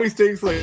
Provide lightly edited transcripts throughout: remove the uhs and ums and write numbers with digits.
always takes like.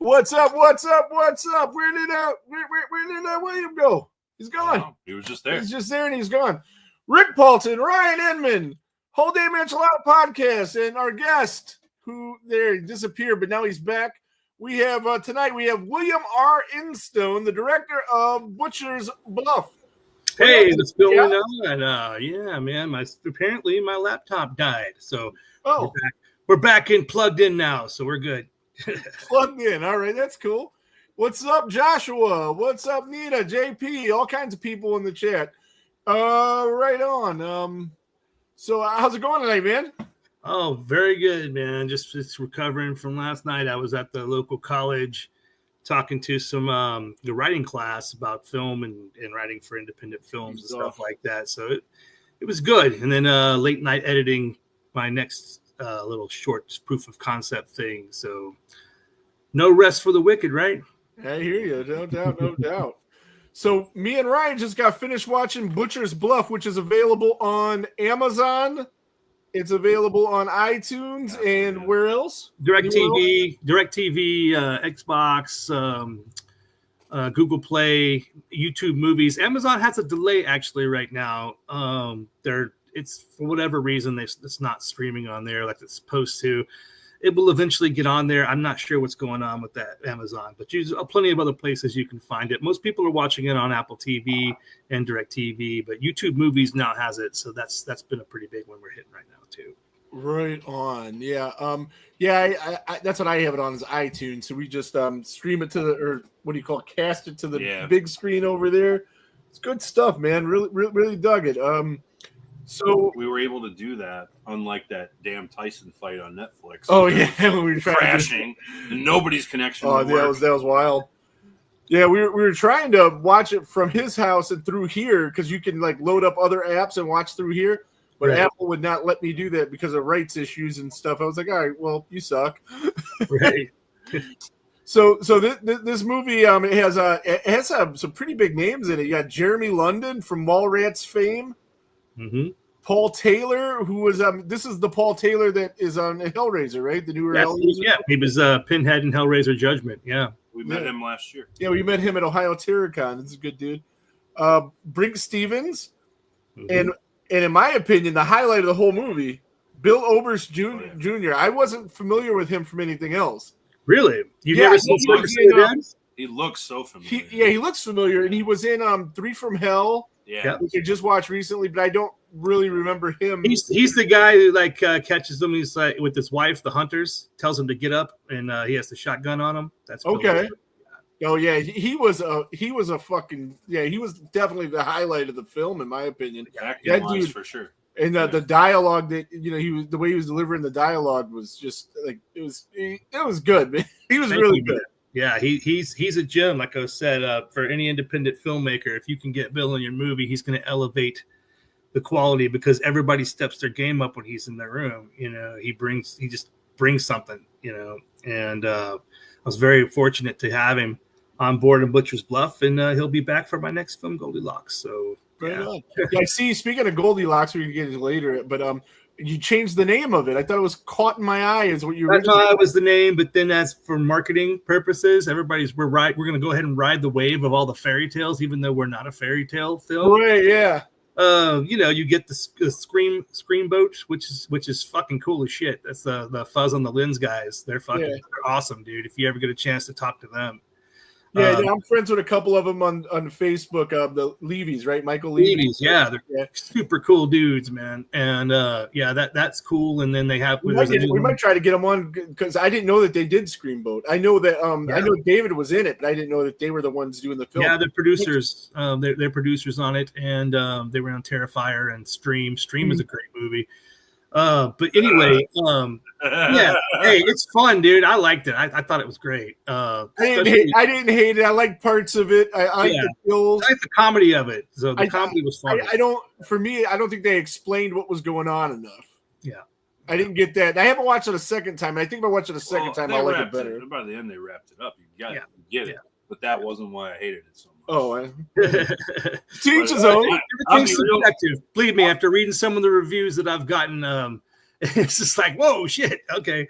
What's up? What's up? What's up? Where did William go? He's gone. Oh, he was just there. He's just there and he's gone. Rick Paulton, Ryan Inman, Whole Day Mental Out Podcast, and our guest who there disappeared, but now he's back. We have tonight. We have William R. Instone, the director of Butchers Bluff. Hey, what's going on? Yeah, man. Apparently my laptop died, so we're back and plugged in now, so we're good. Plugged in. All right, that's cool. What's up, Joshua? What's up, Nita, JP? All kinds of people in the chat. Right on. So how's it going tonight, man? Oh, very good, man. Just recovering from last night. I was at the local college talking to some the writing class about film and writing for independent films and stuff like that. So it was good. And then late night editing my next little short proof of concept thing. So no rest for the wicked, right? I hear you. No doubt, no doubt. So me and Ryan just got finished watching Butchers Bluff, which is available on Amazon. It's available on iTunes and where else? DirecTV, Xbox, Google Play, YouTube Movies. Amazon has a delay actually right now. It's for whatever reason it's not streaming on there like it's supposed to. It will eventually get on there. I'm not sure what's going on with that Amazon, but there's plenty of other places you can find it. Most people are watching it on Apple TV and DirecTV, but YouTube Movies now has it, so that's been a pretty big one we're hitting right now too. Right on, yeah. I that's what I have it on is iTunes. So we just stream it to cast it to the big screen over there. It's good stuff, man. Really dug it. So we were able to do that, unlike that damn Tyson fight on Netflix. Oh yeah, when we were crashing, and nobody's connection. Oh, that was wild. Yeah, we were trying to watch it from his house and through here because you can like load up other apps and watch through here, but right. Apple would not let me do that because of rights issues and stuff. I was like, all right, well, you suck. Right. So this movie it has some pretty big names in it. You got Jeremy London from Mallrats fame. Mm-hmm. Paul Taylor, who was this is the Paul Taylor that is on Hellraiser, right? The newer Hellraiser. Yeah, he was Pinhead in Hellraiser Judgment. Yeah, we met him last year. Yeah, we met him at Ohio Terracon. This is a good dude. Brink Stevens, and in my opinion, the highlight of the whole movie, Bill Oberst Jr. I wasn't familiar with him from anything else. Really? You've never seen Circus of the Dead? He looks so familiar. He looks familiar, and he was in Three from Hell. Yeah, which I just watched recently, but I don't really remember him. He's the guy who catches them. He's like with his wife, the hunters, tells him to get up, and he has the shotgun on him. That's okay. Oh yeah, he was a fucking he was definitely the highlight of the film in my opinion. That dude for sure. And the dialogue that the way he was delivering the dialogue was just like it was good, man. He was really good. Yeah, he's a gem, like I said, for any independent filmmaker. If you can get Bill in your movie, he's going to elevate the quality because everybody steps their game up when he's in their room. He just brings something, and I was very fortunate to have him on board in Butchers Bluff, and he'll be back for my next film, Goldilocks. So yeah, I see. Speaking of Goldilocks, we can get it later, but you changed the name of it. I thought it was Caught in My Eye is what you originally. I thought it was the name, but then that's for marketing purposes. We're going to go ahead and ride the wave of all the fairy tales, even though we're not a fairy tale film. Right, yeah. You get the scream boat, which is fucking cool as shit. That's the Fuzz on the Lens guys. They're they're awesome, dude. If you ever get a chance to talk to them. Yeah, I'm friends with a couple of them on Facebook. The Levy's, right? Michael Levy's. Yeah, they're super cool dudes, man. And that's cool. And then they have we might try to get them on because I didn't know that they did Screamboat. I know that I know David was in it, but I didn't know that they were the ones doing the film. Yeah, they're producers. They're producers on it, and they were on Terrifier and Stream. Stream is a great movie. But anyway, hey, it's fun, dude. I liked it. I thought it was great. I didn't hate it. I like parts of it. I like the kills. I like the comedy of it. So the comedy was fun. I don't think they explained what was going on enough. Yeah. I didn't get that. I haven't watched it a second time. I think if I watch it a second time, I'll like it better. By the end, they wrapped it up. You got to get it. But that wasn't why I hated it so much. Oh, to each his own. Everything's subjective. Believe me, after reading some of the reviews that I've gotten, it's just like, whoa, shit. Okay.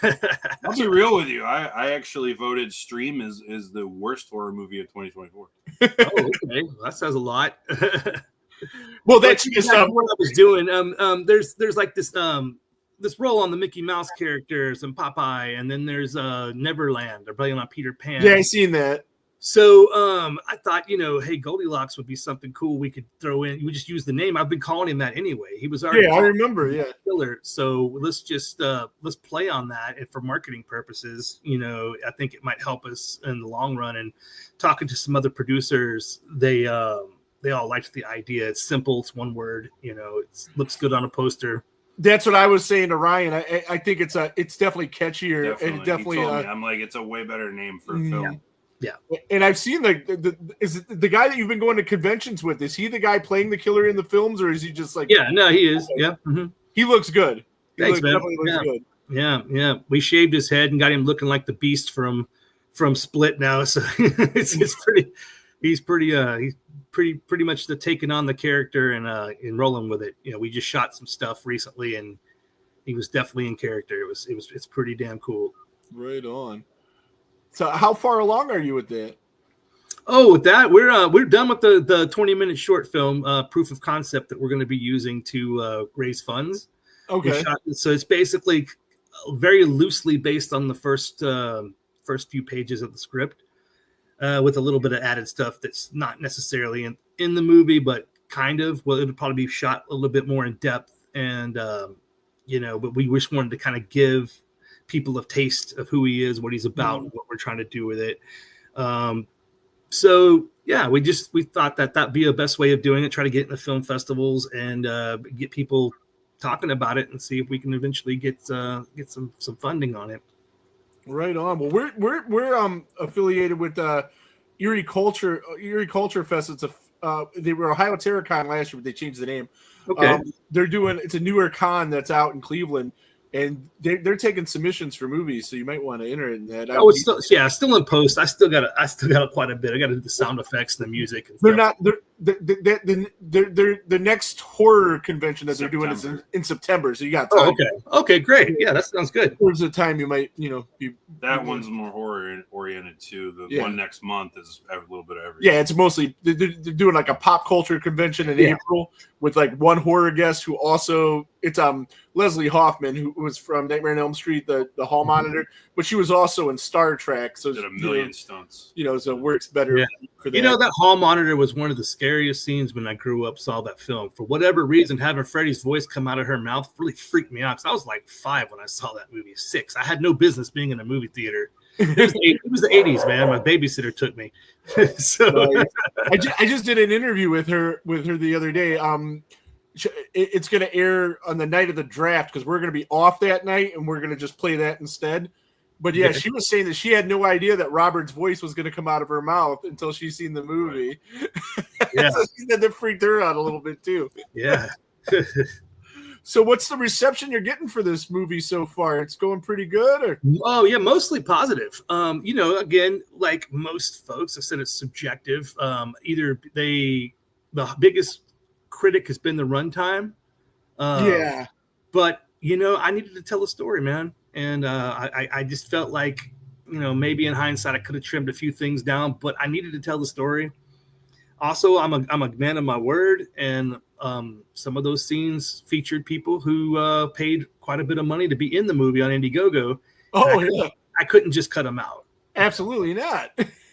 I'll be real with you. I actually voted Stream is the worst horror movie of 2024. Oh, okay. Well, that says a lot. Well, that's just what I was doing. There's like this role on the Mickey Mouse characters and Popeye, and then there's Neverland. They're playing on Peter Pan. Yeah, I seen that. So I thought, hey, Goldilocks would be something cool we could throw in. We just use the name. I've been calling him that anyway. He was already I remember, killer. So let's just let's play on that, and for marketing purposes, I think it might help us in the long run. And talking to some other producers, they all liked the idea. It's simple. It's one word. It looks good on a poster. That's what I was saying to Ryan. I think it's definitely catchier. Definitely. And definitely, he told me, I'm like, it's a way better name for a film. Yeah, and I've seen the guy that you've been going to conventions with. Is he the guy playing the killer in the films, or is he just like? Yeah, no, he is. Okay. Yeah, he looks good. Thanks, man. Definitely looks good. Yeah. We shaved his head and got him looking like the Beast from Split now. So it's pretty. He's pretty much taking on the character and rolling with it. We just shot some stuff recently, and he was definitely in character. It's pretty damn cool. Right on. So how far along are you with that? Oh, with that, we're done with the 20-minute short film proof of concept that we're going to be using to raise funds. Okay. So it's basically very loosely based on the first few pages of the script, with a little bit of added stuff that's not necessarily in the movie, but kind of. Well, it would probably be shot a little bit more in depth, and but we just wanted to kind of give people a taste of who he is, what he's about, and what we're trying to do with it. So yeah, we thought that'd be a best way of doing it. Try to get in the film festivals and get people talking about it, and see if we can eventually get some funding on it. Right on. Well, we're affiliated with Erie Culture Fest. They were Ohio Terracon last year, but they changed the name. Okay. It's a newer con that's out in Cleveland. And they're taking submissions for movies, so you might want to enter it in that. It's still in post. I still got quite a bit. I got to do the sound effects and the music. And the next horror convention that they're doing is in September, so you got time. Okay, great. Yeah, that sounds good. There's a time you might be. That one's more horror oriented too. The one next month is a little bit of everything. Yeah, it's mostly they're doing like a pop culture convention in April with like one horror guest who also it's Leslie Hoffman, who was from Nightmare on Elm Street, the hall monitor, but she was also in Star Trek. So did a million stunts. So it works better for that. That hall monitor was one of the scariest scenes when I grew up, saw that film. For whatever reason, having Freddie's voice come out of her mouth really freaked me out, because I was like 5 when I saw that movie, 6. I had no business being in a movie theater. It was the 80s, man. My babysitter took me. I just did an interview with her the other day. It's going to air on the night of the draft because we're going to be off that night, and we're going to just play that instead. But she was saying that she had no idea that Robert's voice was going to come out of her mouth until she's seen the movie. Yeah. So she said that freaked her out a little bit too. Yeah. So what's the reception you're getting for this movie so far? It's going pretty good, or? Oh yeah, mostly positive. Again, like most folks, I said it's subjective. Either the biggest critic has been the runtime. But I needed to tell a story, man. And I just felt like, maybe in hindsight I could have trimmed a few things down, but I needed to tell the story. Also, I'm a man of my word, and some of those scenes featured people who paid quite a bit of money to be in the movie on Indiegogo. I couldn't just cut them out. Absolutely not.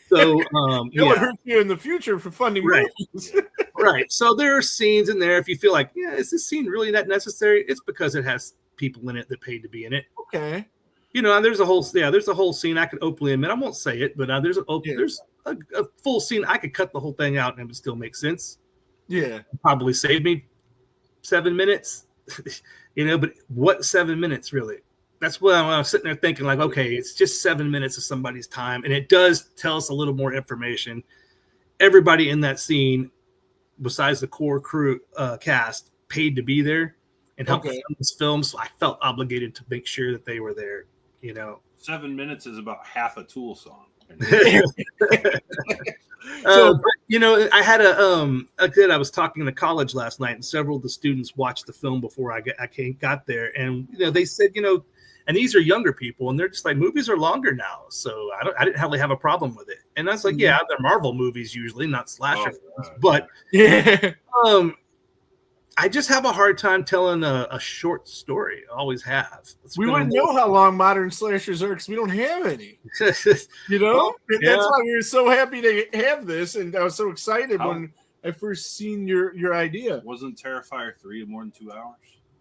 So that would hurt you in the future for funding movies. Right. So there are scenes in there. If you feel like, is this scene really that necessary? It's because it has people in it that paid to be in it. Okay. You know, and there's a whole scene I could openly admit. I won't say it, but there's a full scene I could cut the whole thing out and it would still make sense. Yeah. Probably save me 7 minutes. You know, but what 7 minutes really? That's what I'm sitting there thinking, like, okay, it's just 7 minutes of somebody's time. And it does tell us a little more information. Everybody in that scene, besides the core crew cast, paid to be there and help film this film. So I felt obligated to make sure that they were there, you know. 7 minutes is about half a Tool song. But, you know, I had I was talking to college last night, and several of the students watched the film before I got there. And, you know, they said, you know, and these are younger people, and they're just like, movies are longer now, so I didn't really have a problem with it. And I was like, yeah, they're Marvel movies usually, not slasher films, but I just have a hard time telling a short story. I always have. We wouldn't know how long modern slashers are because we don't have any. You know, that's why we were so happy to have this, and I was so excited when I first seen your idea. Wasn't Terrifier 3 more than 2 hours?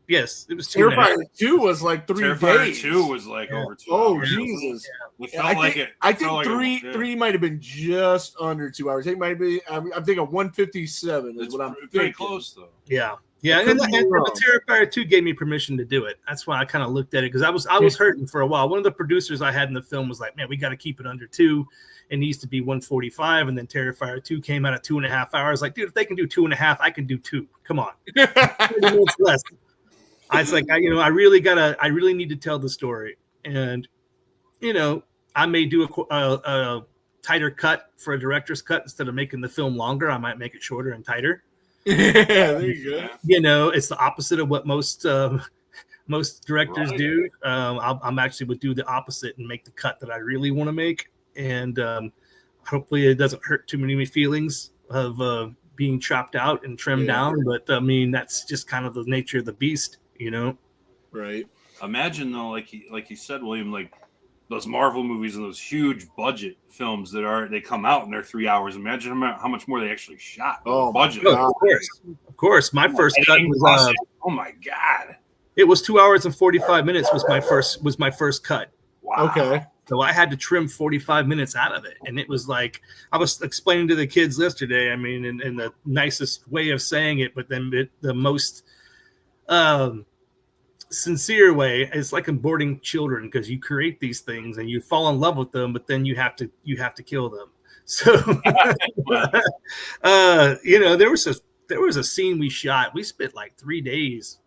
Yes, it was. Terrifier 2 was like 3 Terrifier days. 2 was like over 2 hours. hours. Jesus! It felt like it. I think three might have been just under 2 hours. It might be. I'm thinking 157 is what I'm thinking. Pretty close though. Yeah. And the Terrifier 2 gave me permission to do it. That's why I kind of looked at it, because I was hurting for a while. One of the producers I had in the film was like, man, we got to keep it under 2. It needs to be 145. And then Terrifier 2 came out at 2.5 hours. Like, dude, if they can do 2.5, I can do 2. Come on. 30 minutes less. I was like, I really need to tell the story. And, you know, I may do a tighter cut for a director's cut instead of making the film longer. I might make it shorter and tighter. Yeah, there you go. You know, it's the opposite of what most directors do. I'm actually would do the opposite and make the cut that I really want to make. And hopefully it doesn't hurt too many feelings of being chopped out and trimmed down. But I mean, that's just kind of the nature of the beast, you know? Right. Imagine though, like you said, William, like those Marvel movies and those huge budget films they come out and they're 3 hours. Imagine how much more they actually shot. Budget. Of course. My first cut was oh my God. It was 2 hours and 45 minutes was my first cut. Wow. Okay. So I had to trim 45 minutes out of it. And it was like, I was explaining to the kids yesterday, I mean, in the nicest way of saying it, but then the most sincere way, it's like aborting children, because you create these things and you fall in love with them, but then you have to kill them. So, you know, there was a scene we shot. We spent like 3 days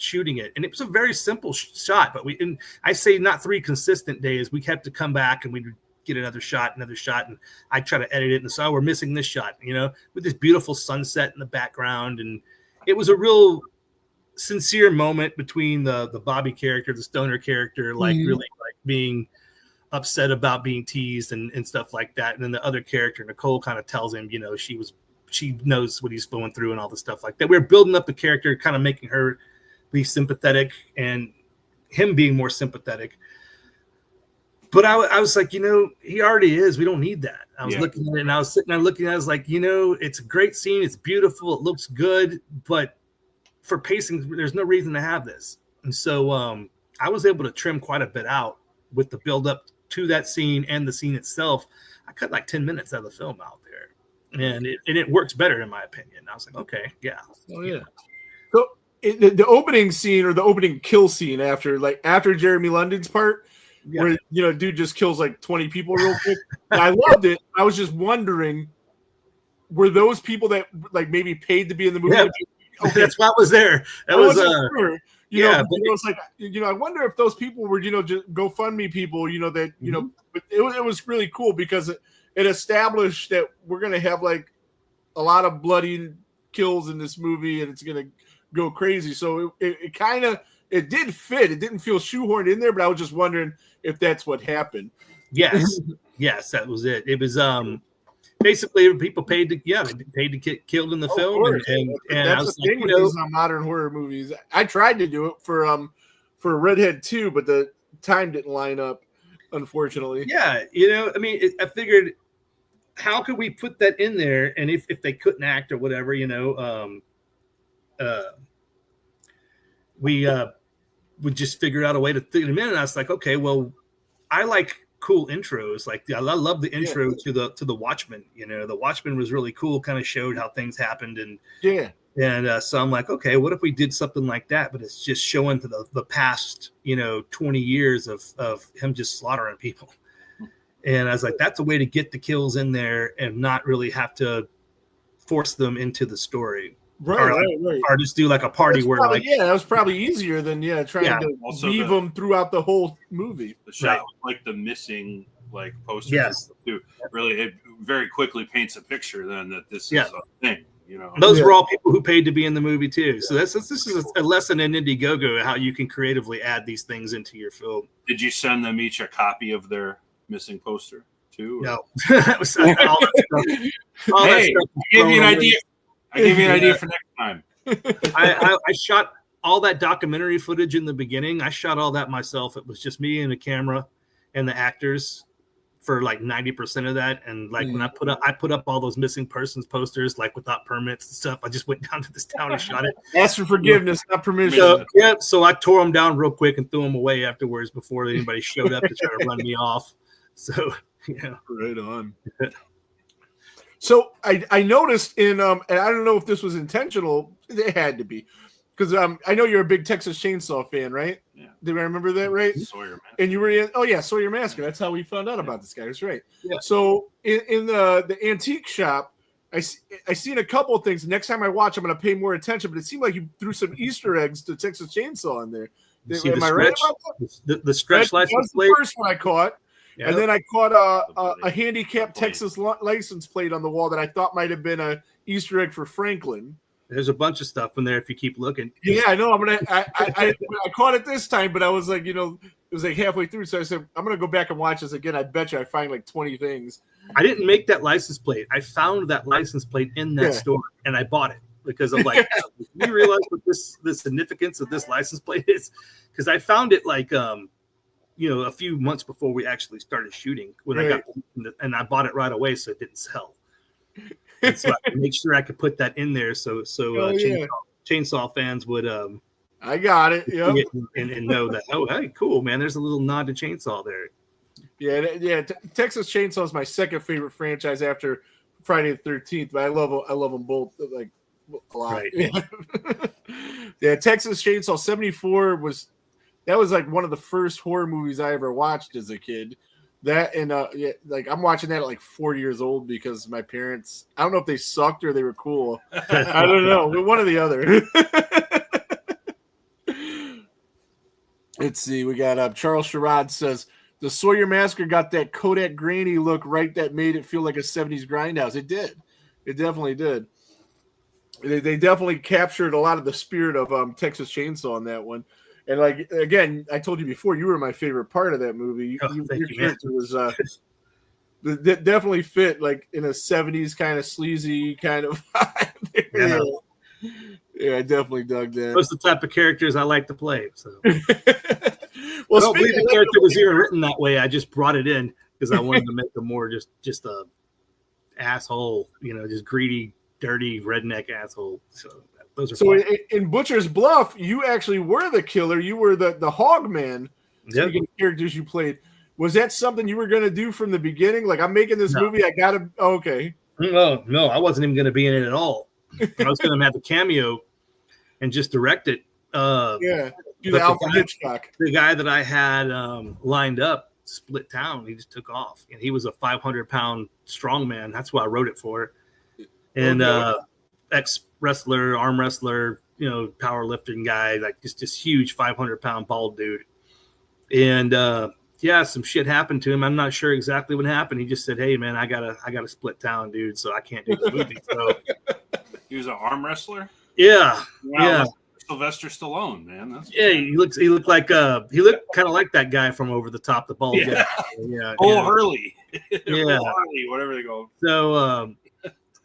shooting it, and it was a very simple shot, but I say not 3 consistent days. We had to come back and we'd get another shot, and I try to edit it, and so we're missing this shot, you know, with this beautiful sunset in the background. And it was a real sincere moment between the Bobby character, the stoner character, like really like being upset about being teased and stuff like that, and then the other character, Nicole, kind of tells him, you know, she knows what he's going through and all the stuff like that. We're building up the character, kind of making her be sympathetic and him being more sympathetic. But I was like, you know, he already is. We don't need that. I was looking at it, and I was sitting there looking at it. I was like, you know, it's a great scene. It's beautiful. It looks good. But for pacing, there's no reason to have this. And so I was able to trim quite a bit out with the build up to that scene and the scene itself. I cut like 10 minutes of the film out there, and it works better in my opinion. I was like, okay, yeah. Oh yeah. So the opening scene, or the opening kill scene after Jeremy London's part, where, you know, dude just kills like 20 people real quick. I loved it. I was just wondering, were those people that like maybe paid to be in the movie? Yeah. Okay. That's what was there. That was sure. You know, it was like, you know, I wonder if those people were, you know, just GoFundMe people, you know, that, you know, but it was really cool because it established that we're going to have like a lot of bloody kills in this movie, and it's going to go crazy. So it kind of, it did fit. It didn't feel shoehorned in there, but I was just wondering if that's what happened. Yes. Yes, that was it. It was, basically people paid to get killed in the film, and that's the thing with these modern horror movies. I tried to do it for Redhead 2, but the time didn't line up, unfortunately. Yeah, I mean, I figured, how could we put that in there? And if they couldn't act or whatever, we would just figure out a way to fit them in. And I was like, okay, well, I like cool intros. Like I love the intro to the Watchmen. The Watchmen was really cool. Kind of showed how things happened, and so I'm like, okay, what if we did something like that? But it's just showing to the past, 20 years of him just slaughtering people. And I was like, that's a way to get the kills in there and not really have to force them into the story. Right. Or just do like a party where that was probably easier than trying to weave them throughout the whole movie. The shot like the missing posters too. Really, it very quickly paints a picture then that this is a thing. Those were all people who paid to be in the movie too. So this is a lesson in Indiegogo, how you can creatively add these things into your film. Did you send them each a copy of their missing poster too? No. That was all that stuff. Hey, I gave you an idea. I gave you an idea for next time. I shot all that documentary footage in the beginning. I shot all that myself. It was just me and a camera and the actors for like 90% of that. And like when I put up all those missing persons posters, like without permits and stuff, I just went down to this town and shot it. Ask for forgiveness, not permission. So I tore them down real quick and threw them away afterwards before anybody showed up to try to run me off. So right on. So I noticed and I don't know if this was intentional. It had to be, because I know you're a big Texas Chainsaw fan, right? Yeah. Did I remember that right? Sawyer Massacre. And you were in Sawyer Massacre. That's how we found out about this guy. That's right. Yeah. So in the antique shop, I seen a couple of things. Next time I watch, I'm going to pay more attention. But it seemed like you threw some Easter eggs to Texas Chainsaw in there. Am I right about that? The stretch license plate. The first one I caught. Yep. And then I caught a handicapped Texas license plate on the wall that I thought might have been a Easter egg for Franklin. There's a bunch of stuff in there if you keep looking. Yeah, I know. I caught it this time, but I was like, it was like halfway through. So I said, I'm going to go back and watch this again. I bet you I find like 20 things. I didn't make that license plate. I found that license plate in that store and I bought it because I'm like, you realize what the significance of this license plate is? Because I found it like, a few months before we actually started shooting and I bought it right away. So it didn't sell. And so I could make sure I could put that in there. So chainsaw fans would, I got it. Yep. And know that, oh, hey, cool, man. There's a little nod to Chainsaw there. Yeah. Texas Chainsaw is my second favorite franchise after Friday the 13th, but I love them both like a lot. Right. Yeah, Texas Chainsaw 74 was like one of the first horror movies I ever watched as a kid. That and like I'm watching that at like 4 years old because my parents, I don't know if they sucked or they were cool. I don't know, but one or the other. Let's see, we got Charles Sherrod says the Sawyer Massacre got that Kodak grainy look right that made it feel like a 70s grindhouse. It did. It definitely did. They definitely captured a lot of the spirit of Texas Chainsaw in that one. And like again, I told you before, you were my favorite part of that movie. Your character was that definitely fit like in a 70s kind of sleazy kind of vibe. Yeah, I definitely dug that. Those are the type of characters I like to play. So well, I don't believe the character was even written that way. I just brought it in because I wanted to make him more just a asshole, just greedy, dirty redneck asshole. So those are so in Butchers Bluff, you actually were the killer. You were the hog man. Speaking of characters you played, was that something you were going to do from the beginning? Like, I'm making this movie, I got to. Oh, okay. No, I wasn't even going to be in it at all. I was going to have a cameo and just direct it. Do the Alfred Hitchcock. The guy that I had lined up split town. He just took off, and he was a 500-pound strongman. That's what I wrote it for. And ex-wrestler, arm wrestler, powerlifting guy, like just huge 500-pound bald dude. And some shit happened to him. I'm not sure exactly what happened. He just said, "Hey, man, I gotta split town, dude. So I can't do the movie." So he was an arm wrestler. Yeah, wow, yeah. Sylvester Stallone, man. He looked kind of like that guy from Over the Top, the bald guy. Yeah, Hurley. Yeah. Whatever they go. So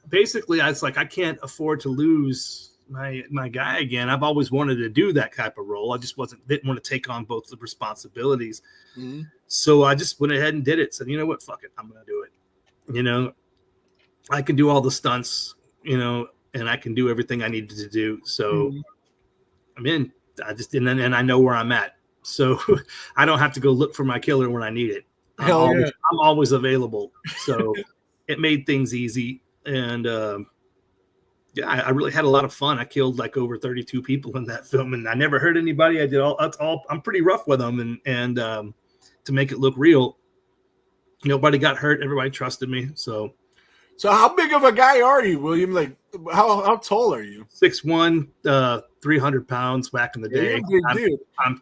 basically, I was like, I can't afford to lose my guy again. I've always wanted to do that type of role. I just didn't want to take on both the responsibilities. Mm-hmm. So I just went ahead and did it. Said, you know what, fuck it, I'm gonna do it. You know, I can do all the stunts, you know, and I can do everything I needed to do. So I'm in. And I know where I'm at. So I don't have to go look for my killer when I need it. I'm always available. So it made things easy. And I really had a lot of fun. I killed like over 32 people in that film, and I never hurt anybody. I did all. I'm pretty rough with them, and to make it look real, nobody got hurt. Everybody trusted me. So how big of a guy are you, William? Like, how tall are you? 6'1", 300 pounds back in the day. I'm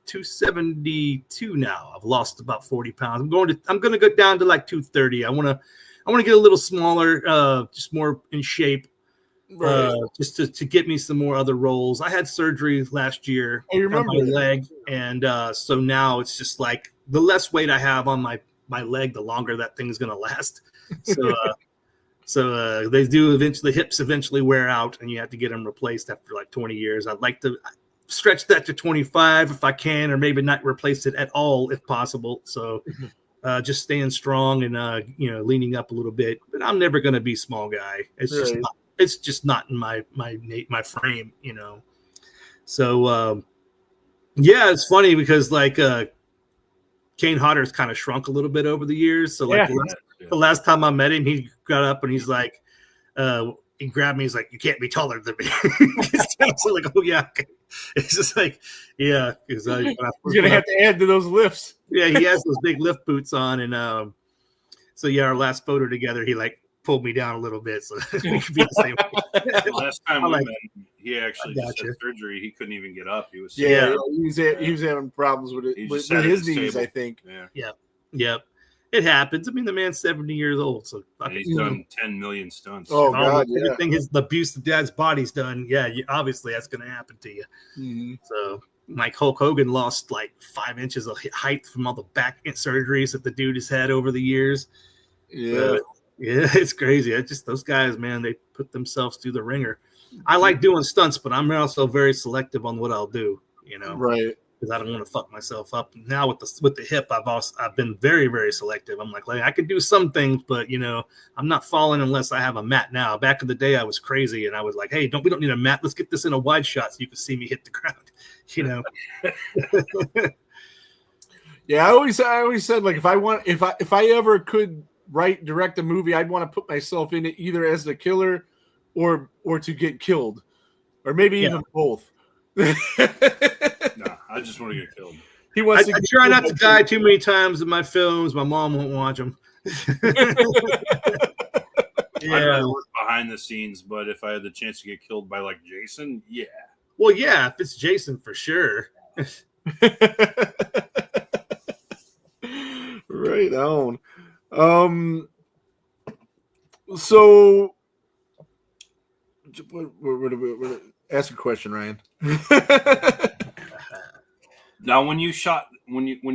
272 now. I've lost about 40 pounds. I'm going to go down to like 230. I want to get a little smaller, just more in shape. Right. Just to get me some more other roles. I had surgery last year on my leg, and so now it's just like the less weight I have on my leg, the longer that thing's gonna last. So they do eventually, the hips eventually wear out, and you have to get them replaced after like 20 years. I'd like to stretch that to 25 if I can, or maybe not replace it at all if possible. So just staying strong and leaning up a little bit. But I'm never gonna be small guy. It's just not in my frame, you know. So it's funny because like Kane Hodder's kind of shrunk a little bit over the years. So like the last time I met him, he got up and he's like, he grabbed me. He's like, "You can't be taller than me." So like, oh yeah, okay. It's just like, yeah, because he's gonna have to add to those lifts. Yeah, he has those big lift boots on, and so yeah, our last photo together, he like pulled me down a little bit so we could be the same. Last time we met, he actually just had surgery. He couldn't even get up. He was he was having problems with it with his knees, I think. Yeah. It happens. I mean, the man's 70 years old, so he's done 10 million stunts. Oh God, everything the abuse of dad's body's done. Yeah, obviously that's going to happen to you. Mm-hmm. So, like Hulk Hogan lost like 5 inches of height from all the back surgeries that the dude has had over the years. Yeah. So, yeah, it's crazy. It's just those guys, man, they put themselves through the ringer. I like doing stunts, but I'm also very selective on what I'll do, you know. Right. Because I don't want to fuck myself up. Now with the hip, I've been very, very selective. I'm like I can do some things, but you know, I'm not falling unless I have a mat now. Back in the day I was crazy and I was like, hey, we don't need a mat. Let's get this in a wide shot so you can see me hit the ground. You know. Yeah, I always said like if I ever could direct a movie, I'd want to put myself in it either as the killer or to get killed, or maybe even both. No, I just want to get killed. I try not to die too many times in my films. My mom won't watch them. I'd rather work behind the scenes, but if I had the chance to get killed by like Jason, yeah. Well, yeah, if it's Jason for sure. Right on. So, ask a question, Ryan. Now, when you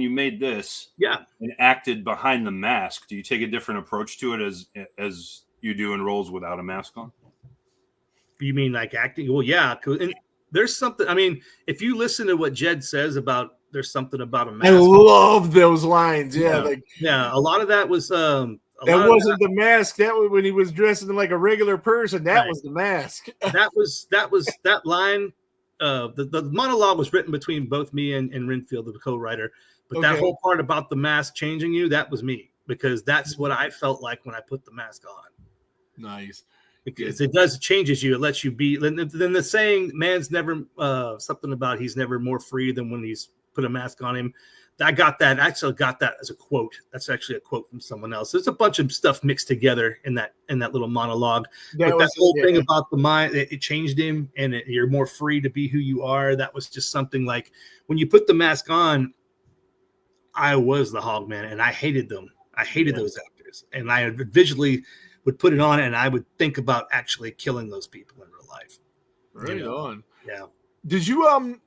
made this, and acted behind the mask, do you take a different approach to it as you do in roles without a mask on? You mean like acting? Well, yeah. And there's something. I mean, if you listen to what Jed says about, there's something about a mask. I love those lines. Yeah, a lot of that was. That wasn't the mask. That was when he was dressing like a regular person. That was the mask. that was that line. The monologue was written between both me and Renfield, the co-writer. But that whole part about the mask changing you, that was me, because that's what I felt like when I put the mask on. Nice. Because it changes you. It lets you be. Then the saying, man's never something about he's never more free than when he's put a mask on him. I got that. I actually got that as a quote. That's actually a quote from someone else. There's a bunch of stuff mixed together in that little monologue. That whole thing about the mind, it changed him, and you're more free to be who you are. That was just something like when you put the mask on, I was the Hogman, and I hated them. I hated those actors, and I visually would put it on, and I would think about actually killing those people in real life. Right on. Yeah. Did you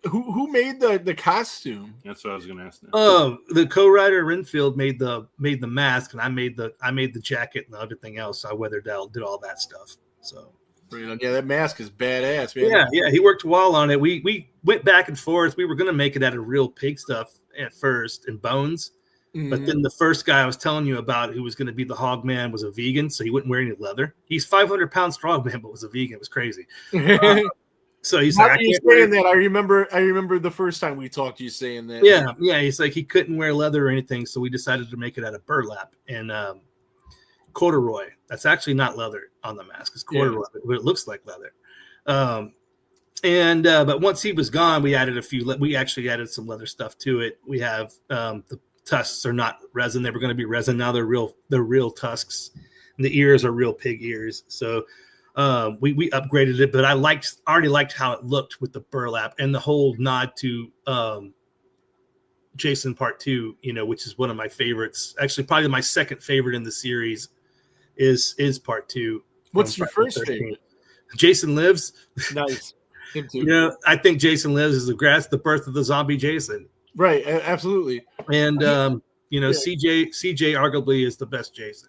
who made the costume? That's what I was going to ask now. The co-writer Renfield made the mask, and I made the jacket and everything else. I weathered out, did all that stuff. So yeah, that mask is badass, man. Yeah, he worked well on it. We went back and forth. We were going to make it out of real pig stuff at first and bones, but then the first guy I was telling you about, who was going to be the Hog Man, was a vegan, so he wouldn't wear any leather. He's 500-pound strong man, but was a vegan. It was crazy. So he's How like, are you saying that? I remember the first time we talked, you saying that. Yeah. He's like, he couldn't wear leather or anything, so we decided to make it out of burlap and corduroy. That's actually not leather on the mask. It's corduroy, but it looks like leather. But once he was gone, we actually added some leather stuff to it. We have the tusks are not resin. They were going to be resin. Now they're real tusks. And the ears are real pig ears. So we upgraded it, but I already liked how it looked with the burlap and the whole nod to Jason Part 2, which is one of my favorites. Actually, probably my second favorite in the series is Part 2. What's your first favorite? Jason Lives. Nice. Him too. I think Jason Lives is the birth of the zombie Jason. Right, absolutely. And CJ arguably is the best Jason.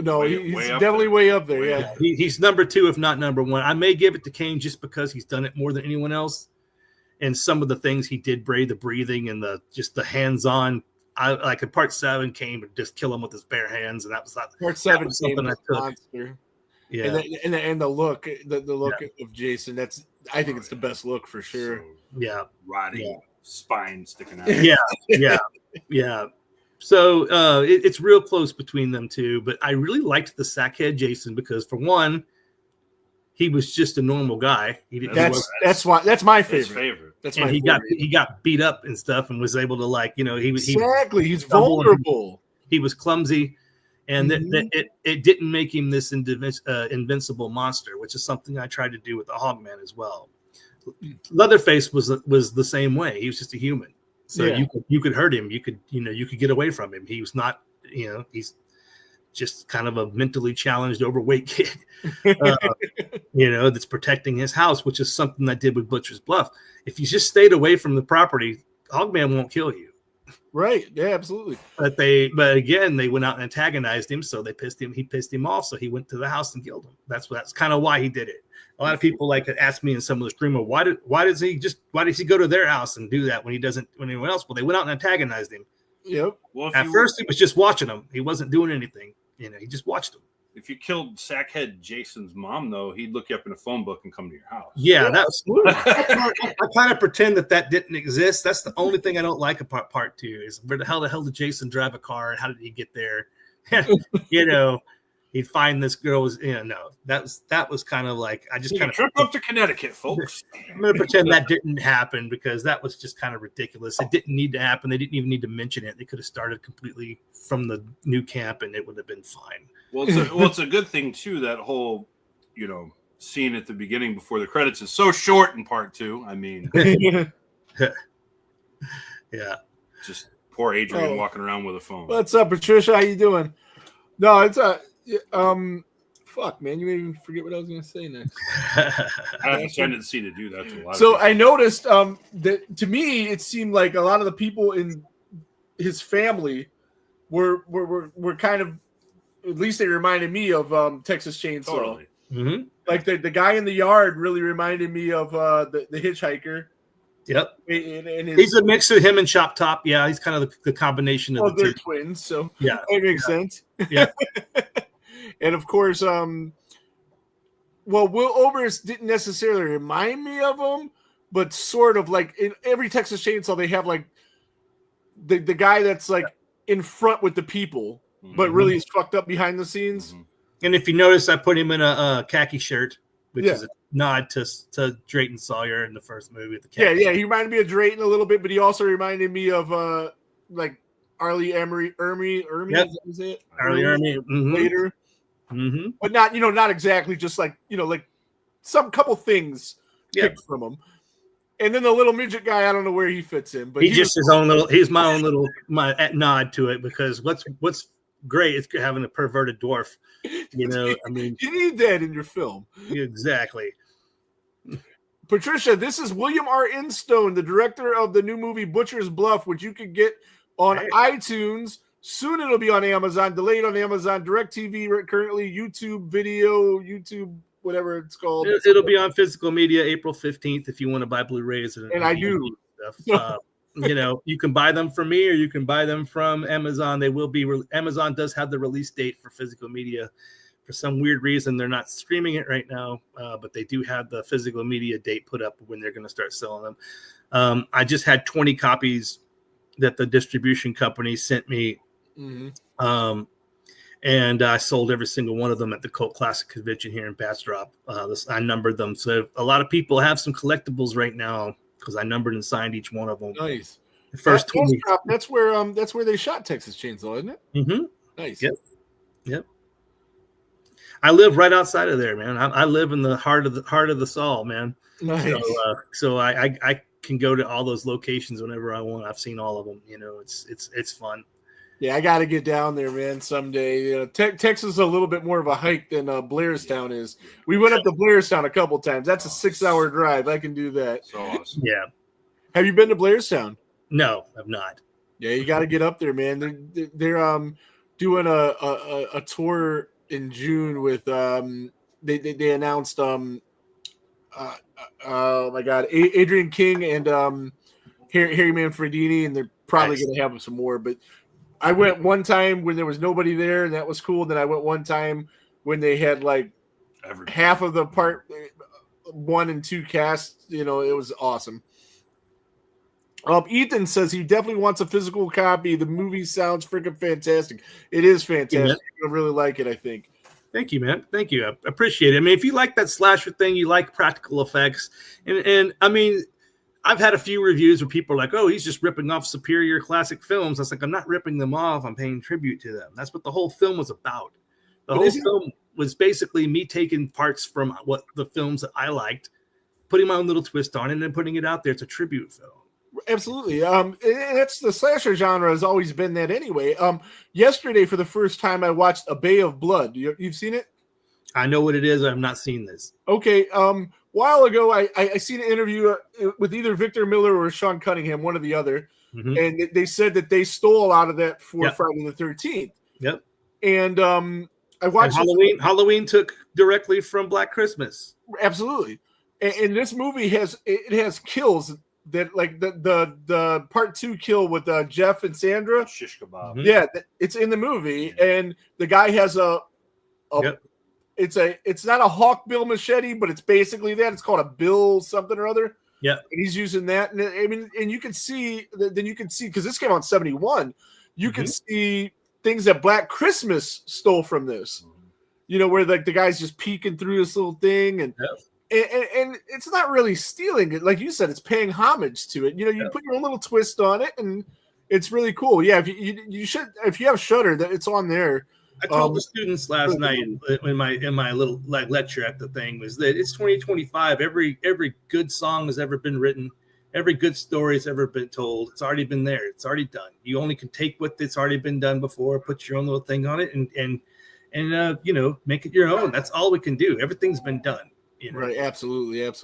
No, he's definitely way up there. Yeah, he's number 2, if not number 1. I may give it to Kane just because he's done it more than anyone else, and some of the things he did, the breathing and the hands-on. I like in Part 7, Kane would just kill him with his bare hands, and that was Part 7. Something I took. Monster. Yeah, and the look, the look of Jason. I think it's the best look for sure. So rotting spine sticking out. Yeah. So it's real close between them two, but I really liked the sackhead Jason because, for one, he was just a normal guy. That's my favorite. That's my favorite. He got beat up and stuff and was able to he's vulnerable. He was clumsy, and it didn't make him this invincible monster, which is something I tried to do with the Hogman as well. Leatherface was the same way. He was just a human. So you could hurt him. You could get away from him. He was not, he's just kind of a mentally challenged, overweight kid, that's protecting his house, which is something I did with Butchers Bluff. If you just stayed away from the property, Hogman won't kill you. Right. Yeah, absolutely. But again, they went out and antagonized him. So he pissed him off. So he went to the house and killed him. That's kind of why he did it. A lot of people ask me in some of the streamer, why does he go to their house and do that when he doesn't, when anyone else? Well, they went out and antagonized him. Yep. Well, at first he was just watching them. He wasn't doing anything. He just watched them. If you killed Sackhead Jason's mom, though, he'd look you up in a phone book and come to your house. Yeah, that's. I kind of pretend that didn't exist. That's the only thing I don't like about Part 2 is where the hell did Jason drive a car and how did he get there? He'd find this girl was, that was kind of like, I just kind of trip up to Connecticut, folks. I'm going to pretend that didn't happen because that was just kind of ridiculous. It didn't need to happen. They didn't even need to mention it. They could have started completely from the new camp and it would have been fine. Well, it's a good thing too. That whole, scene at the beginning before the credits is so short in Part 2. I mean, yeah, just poor Adrian walking around with a phone. What's up, Patricia? How you doing? No, it's fuck, man, you made me forget what I was going to say next. I have a tendency to do that to a lot. So I noticed that to me it seemed like a lot of the people in his family were kind of, at least they reminded me of Texas Chainsaw. Totally. Mm-hmm. Like the guy in the yard really reminded me of the hitchhiker. Yep. And he's a mix of him and Chop Top. Yeah, he's kind of the combination of the they're two. twins, so yeah, that makes sense. Yeah. And of course, Will Oberst didn't necessarily remind me of him, but sort of like in every Texas Chainsaw, they have like the guy that's like in front with the people, but really is fucked up behind the scenes. Mm-hmm. And if you notice, I put him in a khaki shirt, which is a nod to Drayton Sawyer in the first movie. Yeah, he reminded me of Drayton a little bit, but he also reminded me of like Arlie Ermy. Yep. Is it Arlie Ermy later? Mm-hmm. But not exactly, just like like some couple things picked from him. And then the little midget guy, I don't know where he fits in, but he's my own little nod to it, because what's great is having a perverted dwarf. I mean, you need that in your film. Exactly. Patricia, this is William R. Instone, the director of the new movie Butchers Bluff, which you can get on iTunes. Soon it'll be on Amazon, delayed on Amazon, DirecTV currently, YouTube video, YouTube, whatever it's called. It'll be on physical media April 15th if you want to buy Blu-rays. And I do. Stuff. You can buy them from me or you can buy them from Amazon. They will be, Amazon does have the release date for physical media. For some weird reason, they're not streaming it right now, but they do have the physical media date put up when they're going to start selling them. I just had 20 copies that the distribution company sent me, and I sold every single one of them at the Cult Classic Convention here in Bastrop. I numbered them, so a lot of people have some collectibles right now because I numbered and signed each one of them. Nice. The first 20. That's where they shot Texas Chainsaw, isn't it? Mm-hmm. Nice. Yep. I live right outside of there, man. I live in the heart of the Saul, man. Nice. So I can go to all those locations whenever I want. I've seen all of them. It's fun. Yeah, I got to get down there, man, someday. Texas is a little bit more of a hike than Blairstown is. We went up to Blairstown a couple times. That's a 6-hour drive. I can do that. So awesome. Yeah. Have you been to Blairstown? No, I've not. Yeah, you got to get up there, man. They're doing a tour in June with they announced oh my god, Adrian King and Harry Manfredini, and they're probably going to have some more. But I went one time when there was nobody there, and that was cool. Then I went one time when they had like half of the part 1 and 2 cast. It was awesome. Ethan says he definitely wants a physical copy. The movie sounds freaking fantastic. It is fantastic. You'll really like it, I think. Thank you, man. Thank you. I appreciate it. I mean, if you like that slasher thing, you like practical effects. And I mean, I've had a few reviews where people are like, oh, he's just ripping off superior classic films. I was like, I'm not ripping them off. I'm paying tribute to them. That's what the whole film was about. The whole film was basically me taking parts from what the films that I liked, putting my own little twist on it, and then putting it out there. It's a tribute film. Absolutely. It's the slasher genre has always been that anyway. Yesterday, for the first time, I watched A Bay of Blood. You've seen it? I know what it is. I have not seen this. Okay. While ago, I seen an interview with either Victor Miller or Sean Cunningham, one or the other, and they said that they stole a lot of that for Friday the 13th. Yep. And I watched Halloween took directly from Black Christmas. Absolutely. And this movie has kills. That like the part 2 kill with Jeff and Sandra. Shish kebab. Yeah, it's in the movie, and the guy has it's not a hawkbill machete, but it's basically that. It's called a bill something or other. Yeah, and he's using that, and I mean, and you can see because this came out in 1971. You can see things that Black Christmas stole from this. Where like the guy's just peeking through this little thing and. And it's not really stealing it, like you said. It's paying homage to it. You put your own little twist on it, and it's really cool. Yeah, if you have Shudder, that it's on there. I told the students last night in my little like lecture at the thing was that it's 2025. Every good song has ever been written. Every good story has ever been told. It's already been there. It's already done. You only can take what's already been done before, put your own little thing on it, and make it your own. That's all we can do. Everything's been done. Right, absolutely. Let's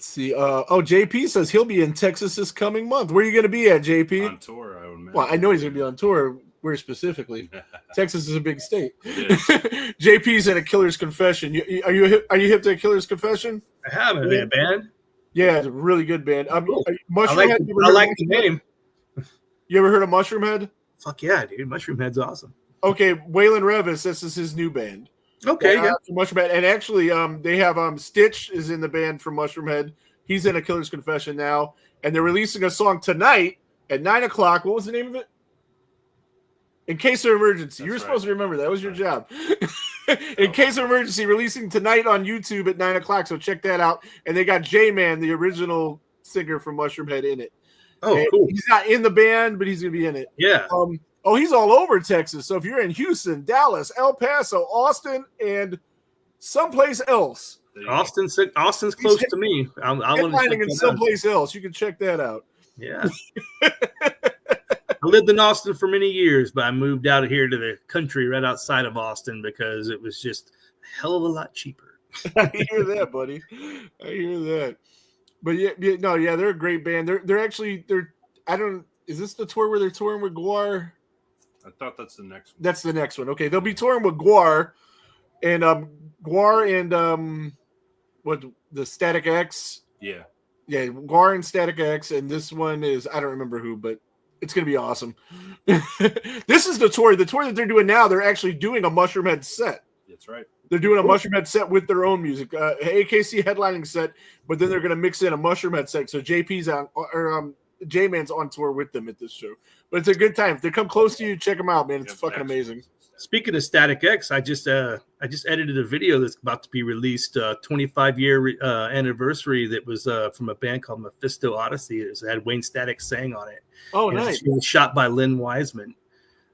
see. JP says he'll be in Texas this coming month. Where are you going to be at, JP? On tour, I would imagine. Well, I know he's going to be on tour. Where specifically? Texas is a big state. JP's in A Killer's Confession. Are you hip to A Killer's Confession? I have a band. Yeah, it's a really good band. Cool. I like the name. You ever heard of Mushroom Head? Fuck yeah, dude. Mushroom Head's awesome. Okay, Waylon Revis, this is his new band. Okay, yeah. Mushroom Head. And actually, they have Stitch is in the band from Mushroom Head. He's in A Killer's Confession now. And they're releasing a song tonight at 9:00. What was the name of it? In Case of Emergency. You were supposed to remember that. That was your job. In Case of Emergency, releasing tonight on YouTube at 9:00. So check that out. And they got J-Man, the original singer from Mushroom Head, in it. Oh, and cool. He's not in the band, but he's going to be in it. Yeah. He's all over Texas. So if you're in Houston, Dallas, El Paso, Austin, and someplace else. Austin's close to me. I'm headlining in someplace else. You can check that out. Yeah. I lived in Austin for many years, but I moved out of here to the country right outside of Austin because it was just a hell of a lot cheaper. I hear that, buddy. I hear that. But yeah, they're a great band. Is this the tour where they're touring with Guar? I thought that's the next one. That's the next one. Okay, they'll be touring with Guar and what the Static X. Yeah. Yeah, Guar and Static X, and this one is I don't remember who, but it's gonna be awesome. This is the tour. The tour that they're doing now, they're actually doing a Mushroomhead set. That's right. They're doing a Mushroomhead set with their own music. AKC headlining set, but then they're gonna mix in a Mushroomhead set. So JP's on or J-Man's on tour with them at this show. But it's a good time. If they come close to you, check them out, man. It's fucking amazing. Speaking of Static X, I just edited a video that's about to be released, 25-year anniversary that was from a band called Mephisto Odyssey. It had Wayne Static sang on it. Oh, and nice. It was shot by Lynn Wiseman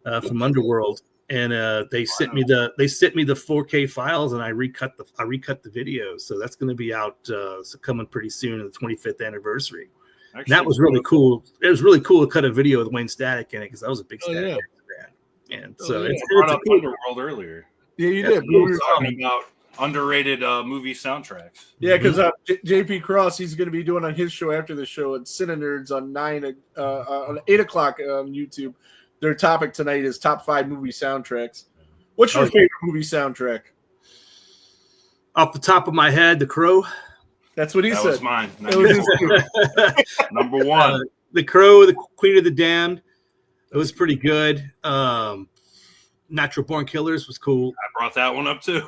from Underworld, and they sent me the 4K files, and I recut the video. So that's going to be out coming pretty soon on the 25th anniversary. Actually, that was really cool. It was really cool to cut a video with Wayne Static in it because I was a big Static X fan. And so it's brought up cool. Underworld earlier. Yeah, you did. We were talking about underrated movie soundtracks. Yeah, because JP Cross, he's going to be doing on his show after the show at Cinenerds on 8 o'clock on YouTube. Their topic tonight is top 5 movie soundtracks. What's your favorite movie soundtrack? Off the top of my head, The Crow. That's what he said. That was mine. Number 1. The Crow, The Queen of the Damned. It was pretty good. Natural Born Killers was cool. I brought that one up too.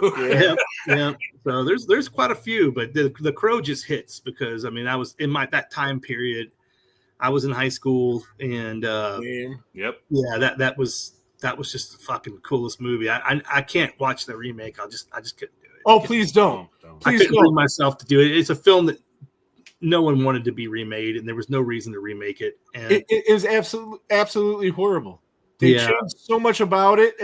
Yeah. So there's quite a few, but the Crow just hits because I mean I was in that time period. I was in high school and yep. Yeah, that was just the fucking coolest movie. I can't watch the remake. I just couldn't do it. Oh, please don't. I couldn't bring myself to do it. It's a film that no one wanted to be remade, and there was no reason to remake it. And it is absolutely horrible. They changed so much about it.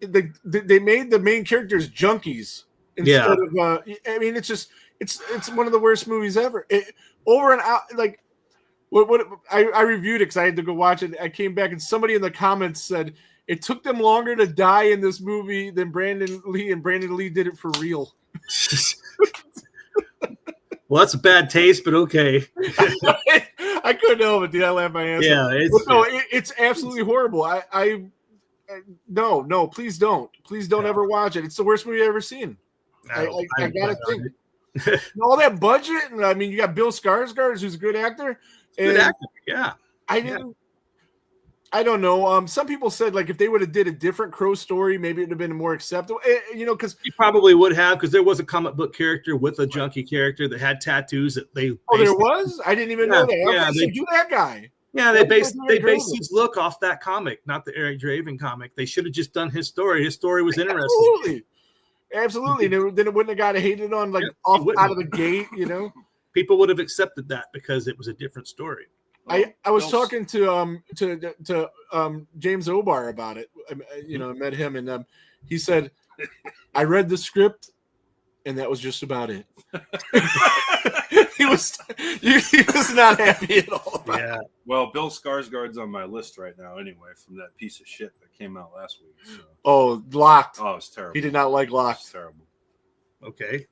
They made the main characters junkies instead of. I mean, it's one of the worst movies ever. Over and out, like what I reviewed it because I had to go watch it. I came back and somebody in the comments said it took them longer to die in this movie than Brandon Lee, and Brandon Lee did it for real. Well, that's a bad taste, but okay. I couldn't help it, dude. I laughed my ass off. Yeah, it's absolutely horrible. No, please don't ever watch it. It's the worst movie I've ever seen. I gotta think. All that budget, and I mean, you got Bill Skarsgård, who's a good actor. Good actor, yeah. I don't know. Some people said like if they would have did a different Crow story, maybe it would have been more acceptable. Because you probably would have, because there was a comic book character with a junkie character that had tattoos that they. Oh, there was? I didn't even know that. Yeah, they do that guy. Yeah, they based his look off that comic, not the Eric Draven comic. They should have just done his story. His story was interesting. Absolutely. Then it wouldn't have got hated on out of the gate. People would have accepted that because it was a different story. I was talking to James Obar about it. I met him, and he said, "I read the script, and that was just about it." he was not happy at all. Yeah. Well, Bill Skarsgård's on my list right now, anyway, from that piece of shit that came out last week. So. Oh, Locked. Oh, it's terrible. He did not like Locked. It's terrible. Okay.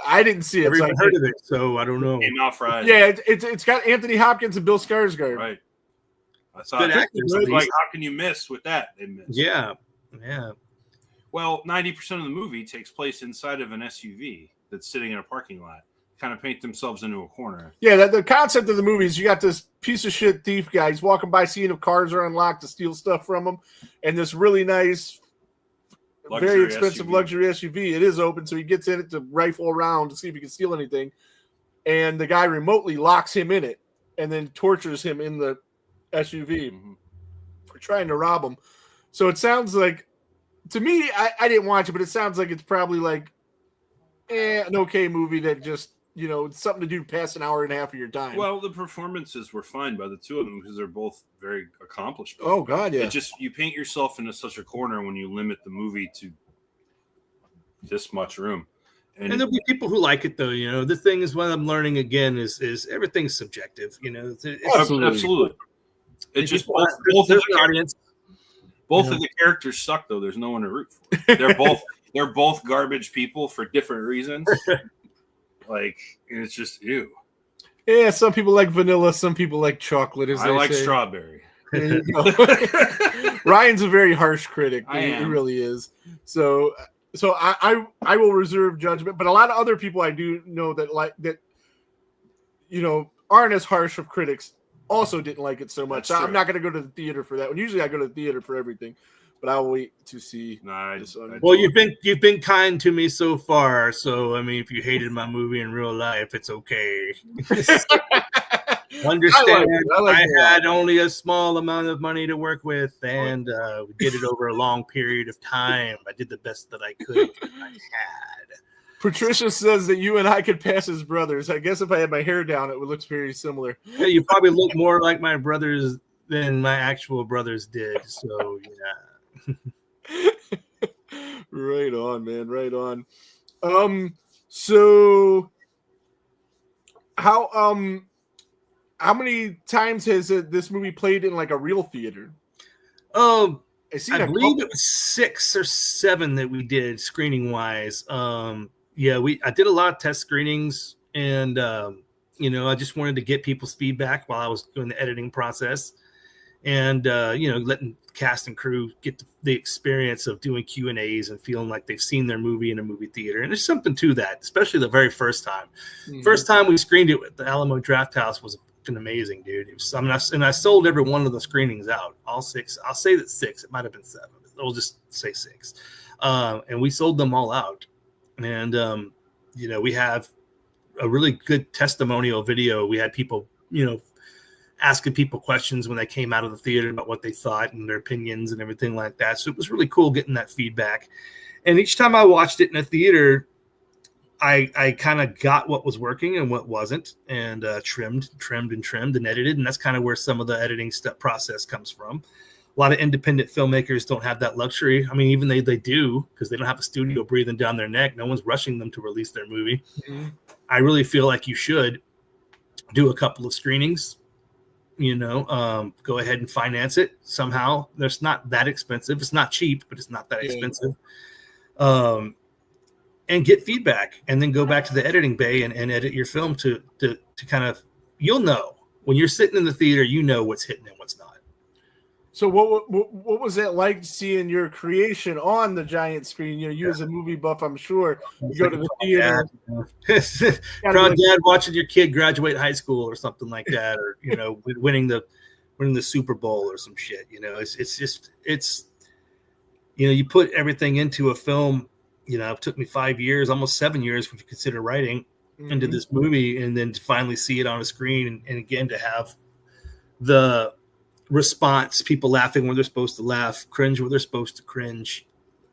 I didn't see it. I've never heard of it, so I don't know. Came out Friday. Yeah, it's got Anthony Hopkins and Bill Skarsgård. Right. I thought, good actors. Like, how can you miss with that? They missed. Yeah. Well, 90% of the movie takes place inside of an SUV that's sitting in a parking lot. Kind of paint themselves into a corner. Yeah, the concept of the movie is you got this piece of shit thief guy. He's walking by, seeing if cars are unlocked to steal stuff from him, and this really nice. Very expensive luxury SUV. It is open, so he gets in it to rifle around to see if he can steal anything. And the guy remotely locks him in it and then tortures him in the SUV for trying to rob him. So it sounds like, to me, I didn't watch it, but it sounds like it's probably like an okay movie that just, it's something to do to pass an hour and a half of your time. Well, the performances were fine by the two of them because they're both very accomplished. Oh, God, yeah. It just, you paint yourself into such a corner when you limit the movie to this much room. And there'll be people who like it, though. The thing is, what I'm learning again is everything's subjective. Absolutely. It's just both of the audience. Both of the characters suck, though. There's no one to root for. They're they're both garbage people for different reasons. Like, it's just ew. Yeah, some people like vanilla, some people like chocolate. As I they like say. strawberry. There you go. Ryan's a very harsh critic. He really is. So I will reserve judgment. But a lot of other people I do know that aren't as harsh of critics also didn't like it so much. I'm not going to go to the theater for that one. Usually I go to the theater for everything, but I'll wait to see this one. Well, you've been kind to me so far. So I mean, if you hated my movie in real life, it's okay. Understand, I had only a small amount of money to work with, and we did it over a long period of time. I did the best that I could with what I had. Patricia says that you and I could pass as brothers. I guess if I had my hair down, it would look very similar. Yeah, you probably look more like my brothers than my actual brothers did. So yeah. Right on, man. Right on. So how many times has this movie played in like a real theater? I believe it was 6 or 7 that we did screening wise. I did a lot of test screenings, and I just wanted to get people's feedback while I was doing the editing process, and letting cast and crew get the experience of doing Q&As and feeling like they've seen their movie in a movie theater. And there's something to that, especially the very first time. Mm-hmm. First time we screened it with the Alamo Draft House was amazing, dude. I sold every one of the screenings out, all 6. I'll say that 6. It might have been 7. We'll just say 6. And we sold them all out. And we have a really good testimonial video. We had people, asking people questions when they came out of the theater about what they thought and their opinions and everything like that. So it was really cool getting that feedback. And each time I watched it in a theater, I kind of got what was working and what wasn't, and trimmed and edited. And that's kind of where some of the editing process comes from. A lot of independent filmmakers don't have that luxury. I mean, even they do, because they don't have a studio breathing down their neck. No one's rushing them to release their movie. Mm-hmm. I really feel like you should do a couple of screenings, go ahead and finance it somehow. It's not that expensive. It's not cheap, but it's not that expensive. And get feedback, and then go back to the editing bay and edit your film to kind of, you'll know when you're sitting in the theater, what's hitting and what's not. So what was that like seeing your creation on the giant screen? You as a movie buff, I'm sure you go to the theater. Proud dad watching your kid graduate high school or something like that, or winning the Super Bowl or some shit. It's you put everything into a film. It took me 5 years, almost 7 years, if you consider writing, into this movie, and then to finally see it on a screen, and again to have the response, people laughing where they're supposed to laugh, cringe where they're supposed to cringe.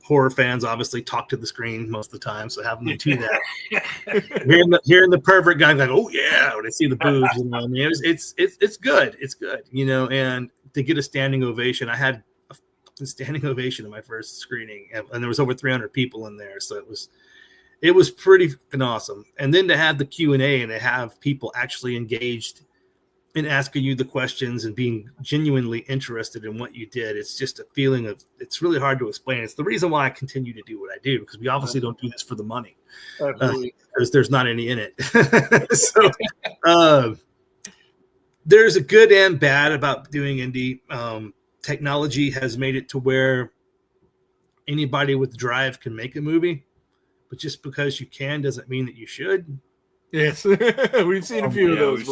Horror fans obviously talk to the screen most of the time, so having them do that. hearing the pervert guy like, oh yeah, when they see the boobs, it's good. It's good, and to get a standing ovation. I had a standing ovation in my first screening, and there was over 300 people in there, so it was pretty freaking awesome. And then to have the Q&A and to have people actually engaged in asking you the questions and being genuinely interested in what you did, it's just a feeling of, it's really hard to explain. It's the reason why I continue to do what I do, because we obviously don't do this for the money, because there's not any in it. So there's a good and bad about doing indie. Technology has made it to where anybody with drive can make a movie, but just because you can doesn't mean that you should. Yes, we've seen a few of those.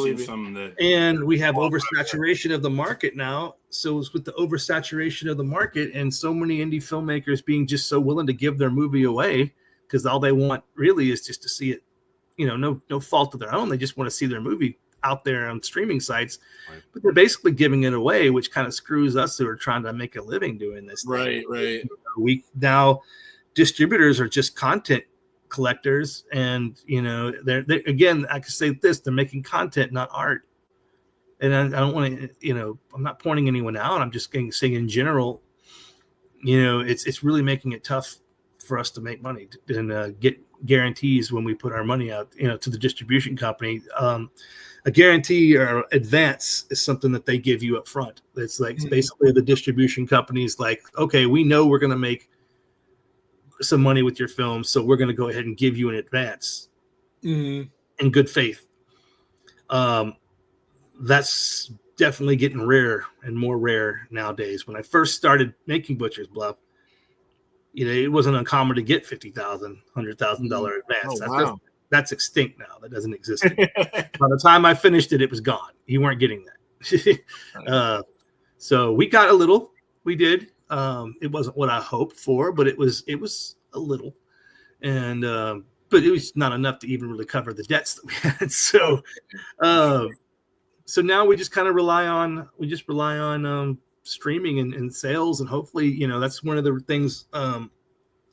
And we have oversaturation of the market now. So it's with the oversaturation of the market and so many indie filmmakers being just so willing to give their movie away, because all they want really is just to see it, no fault of their own. They just want to see their movie out there on streaming sites, but they're basically giving it away, which kind of screws us who are trying to make a living doing this. Right. We now, distributors are just content collectors, and they're again, I could say this, they're making content, not art. And I don't want to, I'm not pointing anyone out. I'm just saying in general, it's really making it tough for us to make money and get guarantees when we put our money out, to the distribution company. A guarantee or advance is something that they give you up front. It's like, it's basically the distribution company's like, okay, we know we're going to make some money with your film, so we're going to go ahead and give you an advance Mm-hmm. in good faith. That's definitely getting rare and more rare nowadays. When I first started making Butchers Bluff, it wasn't uncommon to get $50,000, $100,000 advance. Oh, wow. That's extinct now. That doesn't exist anymore. By the time I finished it, it was gone. You weren't getting that. So we got a little. We did. It wasn't what I hoped for, but it was a little, and but it was not enough to even really cover the debts that we had. So now we just kind of rely on streaming and sales, and hopefully, that's one of the things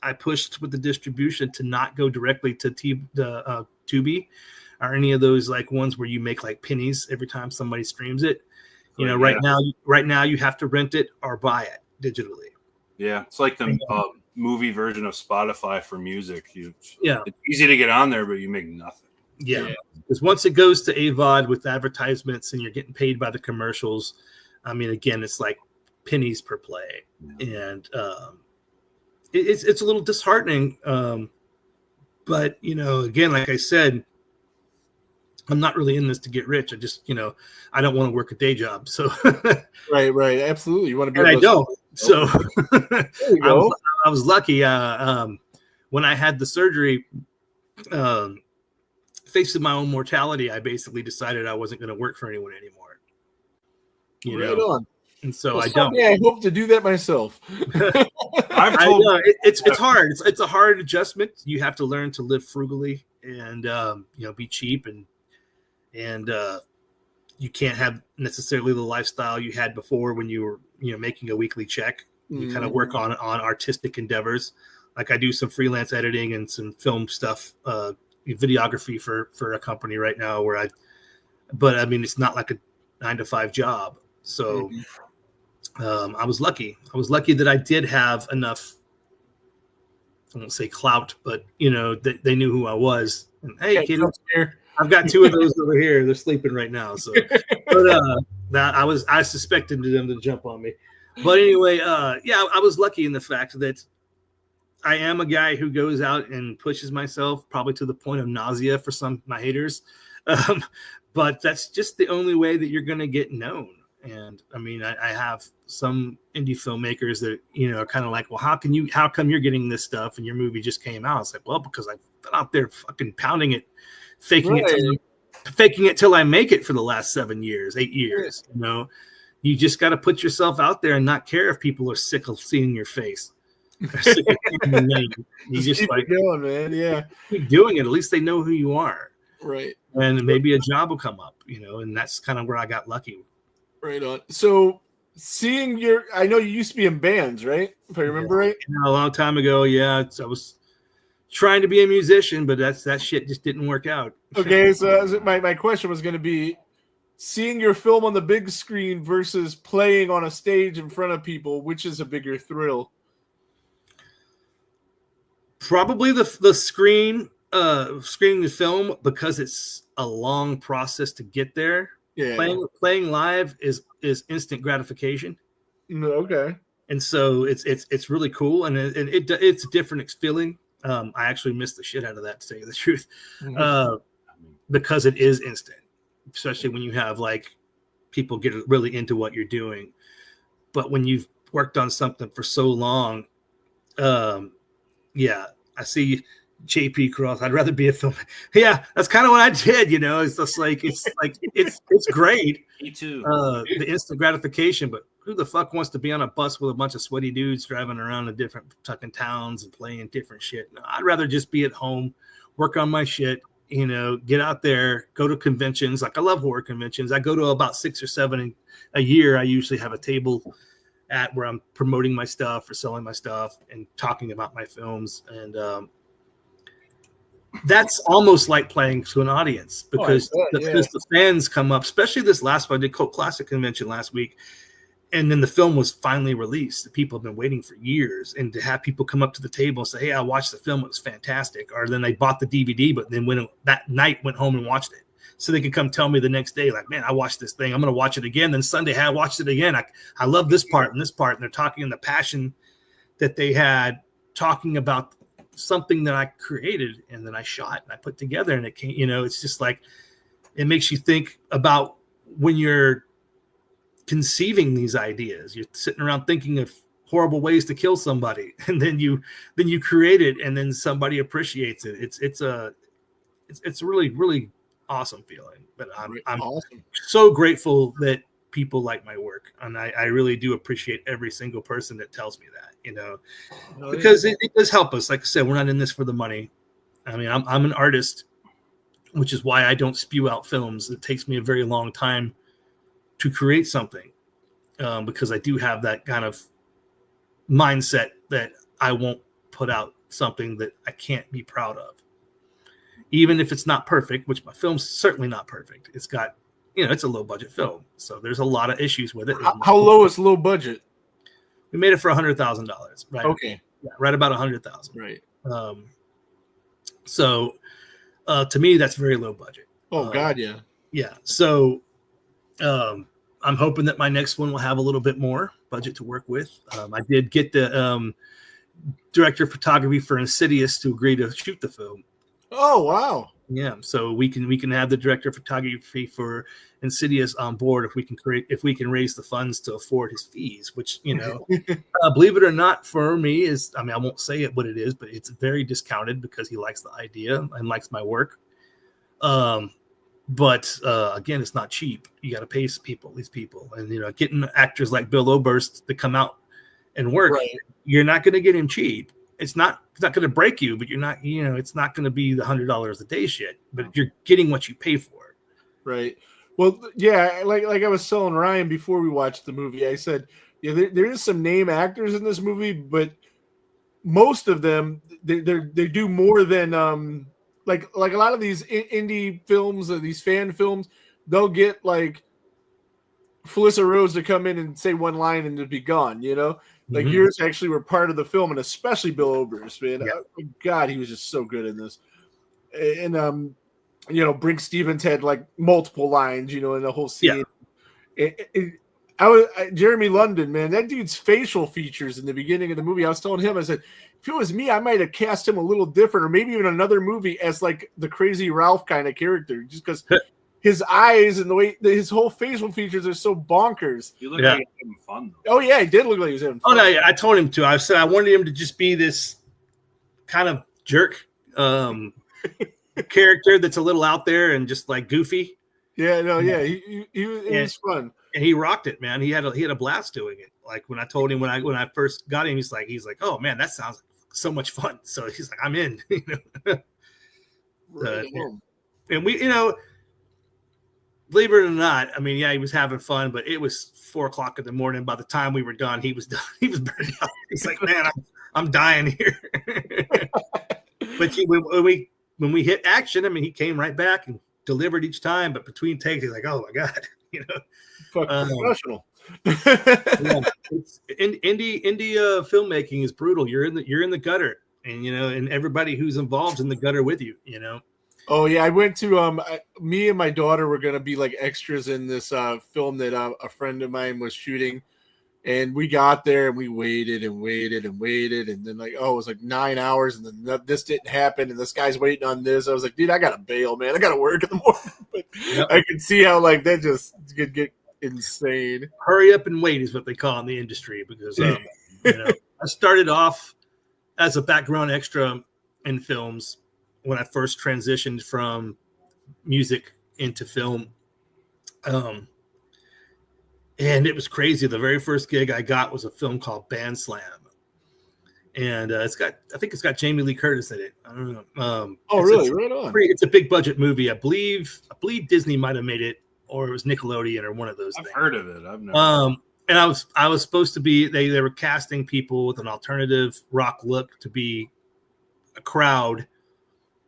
I pushed with the distribution, to not go directly to Tubi or any of those like ones where you make like pennies every time somebody streams it. Right now you have to rent it or buy it digitally. Yeah, it's like the movie version of Spotify for music. It's easy to get on there, but you make nothing. Yeah, because once it goes to AVOD with advertisements and you're getting paid by the commercials, I mean, again, it's like pennies per play, and it's a little disheartening. But again, like I said, I'm not really in this to get rich. I just, I don't want to work a day job. So right, absolutely. You want to be. And I don't. So there you go. I was lucky. When I had the surgery, facing my own mortality, I basically decided I wasn't going to work for anyone anymore. Right on. And so I don't. Yeah, I hope to do that myself. It's hard. It's a hard adjustment. You have to learn to live frugally and be cheap, and you can't have necessarily the lifestyle you had before when you were making a weekly check. You kind of work on artistic endeavors. Like I do some freelance editing and some film stuff, videography for a company right now but I mean, it's not like a 9-to-5 job. So I was lucky. That I did have enough, I won't say clout, but they knew who I was. And hey, kid, I've got 2 of those over here. They're sleeping right now. So, but I suspected them to jump on me. But anyway, I was lucky in the fact that I am a guy who goes out and pushes myself, probably to the point of nausea for some of my haters. But that's just the only way that you're going to get known. And I mean, I have some indie filmmakers that, are kind of like, well, how come you're getting this stuff and your movie just came out? It's like, well, because I've been out there fucking pounding it, faking it till I make it for the last 8 years. You just got to put yourself out there and not care if people are sick of seeing your face. You just keep it going, man. Yeah, keep doing it. At least they know who you are, right? And maybe a job will come up, and that's kind of where I got lucky. Right on. So, I know you used to be in bands, right? If I remember right, a long time ago. Yeah, I was trying to be a musician, but that shit just didn't work out. Okay, so my question was going to be, seeing your film on the big screen versus playing on a stage in front of people, which is a bigger thrill? Probably the screening the film, because it's a long process to get there. Yeah. Playing live is instant gratification. Okay. And so it's really cool, and it's a different feeling. I actually missed the shit out of that, to tell you the truth, because it is instant, especially when you have like people get really into what you're doing. But when you've worked on something for so long, I see JP Cross. I'd rather be a film. Yeah, that's kind of what I did. It's just like it's great. Me too. The instant gratification, but who the fuck wants to be on a bus with a bunch of sweaty dudes driving around to different fucking towns and playing different shit? No, I'd rather just be at home, work on my shit. Get out there, go to conventions. Like I love horror conventions. I go to about 6 or 7 a year. I usually have a table at where I'm promoting my stuff or selling my stuff and talking about my films. And that's almost like playing to an audience, because the fans come up, especially this last one. I did Cult Classic Convention last week, and then the film was finally released. The people have been waiting for years, and to have people come up to the table and say, hey, I watched the film, it was fantastic. Or then they bought the DVD, but then that night went home and watched it. So they could come tell me the next day, like, man, I watched this thing. I'm going to watch it again. Then Sunday, I watched it again. I love this part and this part. And they're talking in the passion that they had talking about something that I created and then I shot and I put together, and it came, it's just like, it makes you think about when you're conceiving these ideas. You're sitting around thinking of horrible ways to kill somebody, and then you create it, and then somebody appreciates it. It's a really, really awesome feeling. But I'm awesome. So grateful that people like my work, and I really do appreciate every single person that tells me that, because it does help us. Like I said, we're not in this for the money. I mean, I'm an artist, which is why I don't spew out films. It takes me a very long time to create something, because I do have that kind of mindset that I won't put out something that I can't be proud of, even if it's not perfect, which my film's certainly not perfect. It's got, it's a low budget film, so there's a lot of issues with it. How low is low budget? We made it for $100,000, right? Okay. Yeah, right about 100,000. Right. So to me, that's very low budget. Oh God, yeah. Yeah. So I'm hoping that my next one will have a little bit more budget to work with. I did get the director of photography for Insidious to agree to shoot the film. Oh wow. Yeah, so we can have the director of photography for Insidious on board if we can raise the funds to afford his fees, which believe it or not, for me I won't say it what it is, but it's very discounted because he likes the idea and likes my work. But again, it's not cheap. You got to pay these people, and getting actors like Bill Oberst to come out and work, right. You're not going to get him cheap. It's not going to break you, but you're not, it's not going to be the $100 a day shit, but you're getting what you pay for. Right. Well, yeah, like I was telling Ryan before we watched the movie, I said, yeah, there is some name actors in this movie, but most of them, they do more than, like a lot of these indie films or these fan films, they'll get like Felissa Rose to come in and say one line and to be gone, Like yours actually were part of the film, and especially Bill Oberst, man. Yeah. God, he was just so good in this. And Brink Stevens had like multiple lines, in the whole scene. Yeah. Jeremy London, man, that dude's facial features in the beginning of the movie. I was telling him, I said, if it was me, I might have cast him a little different, or maybe even another movie as like the Crazy Ralph kind of character, just because his eyes and the way his whole facial features are so bonkers. He looked like he was having fun, though. Oh yeah, he did look like he was having fun. Oh no, I told him to. I said I wanted him to just be this kind of jerk character that's a little out there and just like goofy. Yeah, no, yeah, he was fun, and he rocked it, man. He had a blast doing it. Like when I told him when I first got him, he's like, oh man, that sounds so much fun. So he's like, I'm in. And we, believe it or not, I mean, yeah, he was having fun, but it was 4:00 in the morning. By the time we were done, he was done. He was burned out. He's like, man, I'm dying here. But when we hit action, I mean, he came right back and delivered each time. But between takes, he's like, oh my God, professional. Indie filmmaking is brutal. You're in the gutter, and and everybody who's involved in the gutter with you. Oh yeah, I went to me and my daughter were gonna be like extras in this film that a friend of mine was shooting, and we got there and we waited and waited and waited, and then it was like 9 hours, and then this didn't happen, and this guy's waiting on this. I was like, dude, I gotta bail, man. I gotta work in the morning. But I could see how like that just could get insane. Hurry up and wait is what they call it in the industry, because I started off as a background extra in films when I first transitioned from music into film. And it was crazy. The very first gig I got was a film called Band Slam. And I think it's got Jamie Lee Curtis in it. I don't know. Really? Right on. It's a big budget movie. I believe Disney might have made it, or it was Nickelodeon or one of those things. I've heard of it. I've never. And I was supposed to be, they were casting people with an alternative rock look to be a crowd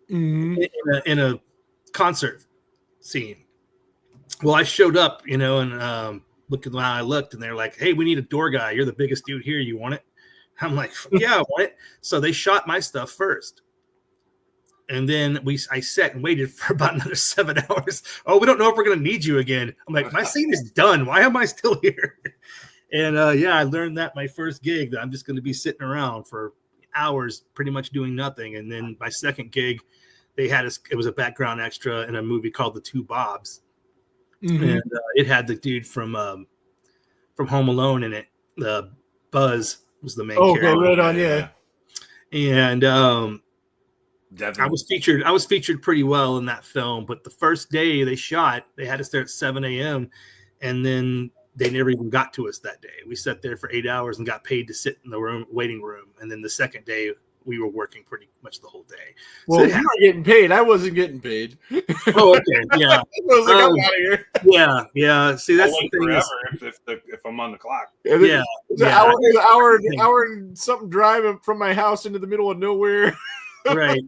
in a concert scene. Well, I showed up, and look at how I looked, and they're like, hey, we need a door guy. You're the biggest dude here. You want it? I'm like, yeah, I want it. So they shot my stuff first. And then I sat and waited for about another 7 hours. Oh, we don't know if we're going to need you again. I'm like, my scene is done. Why am I still here? And I learned that my first gig that I'm just going to be sitting around for hours pretty much doing nothing. And then my second gig, they had us. It was a background extra in a movie called The Two Bobs, and it had the dude from Home Alone in it. Buzz was the main character. Okay, right on, yeah. And Devin. I was featured pretty well in that film. But the first day they shot, they had us there at 7 a.m. and then they never even got to us that day. We sat there for 8 hours and got paid to sit in the waiting room. And then the second day, we were working pretty much the whole day. Well, you were getting paid. I wasn't getting paid. Oh, okay, yeah. I was like, I'm out of here. Yeah. See, that's the thing. If I'm on the clock. Yeah. It's an hour and something drive from my house into the middle of nowhere. Right.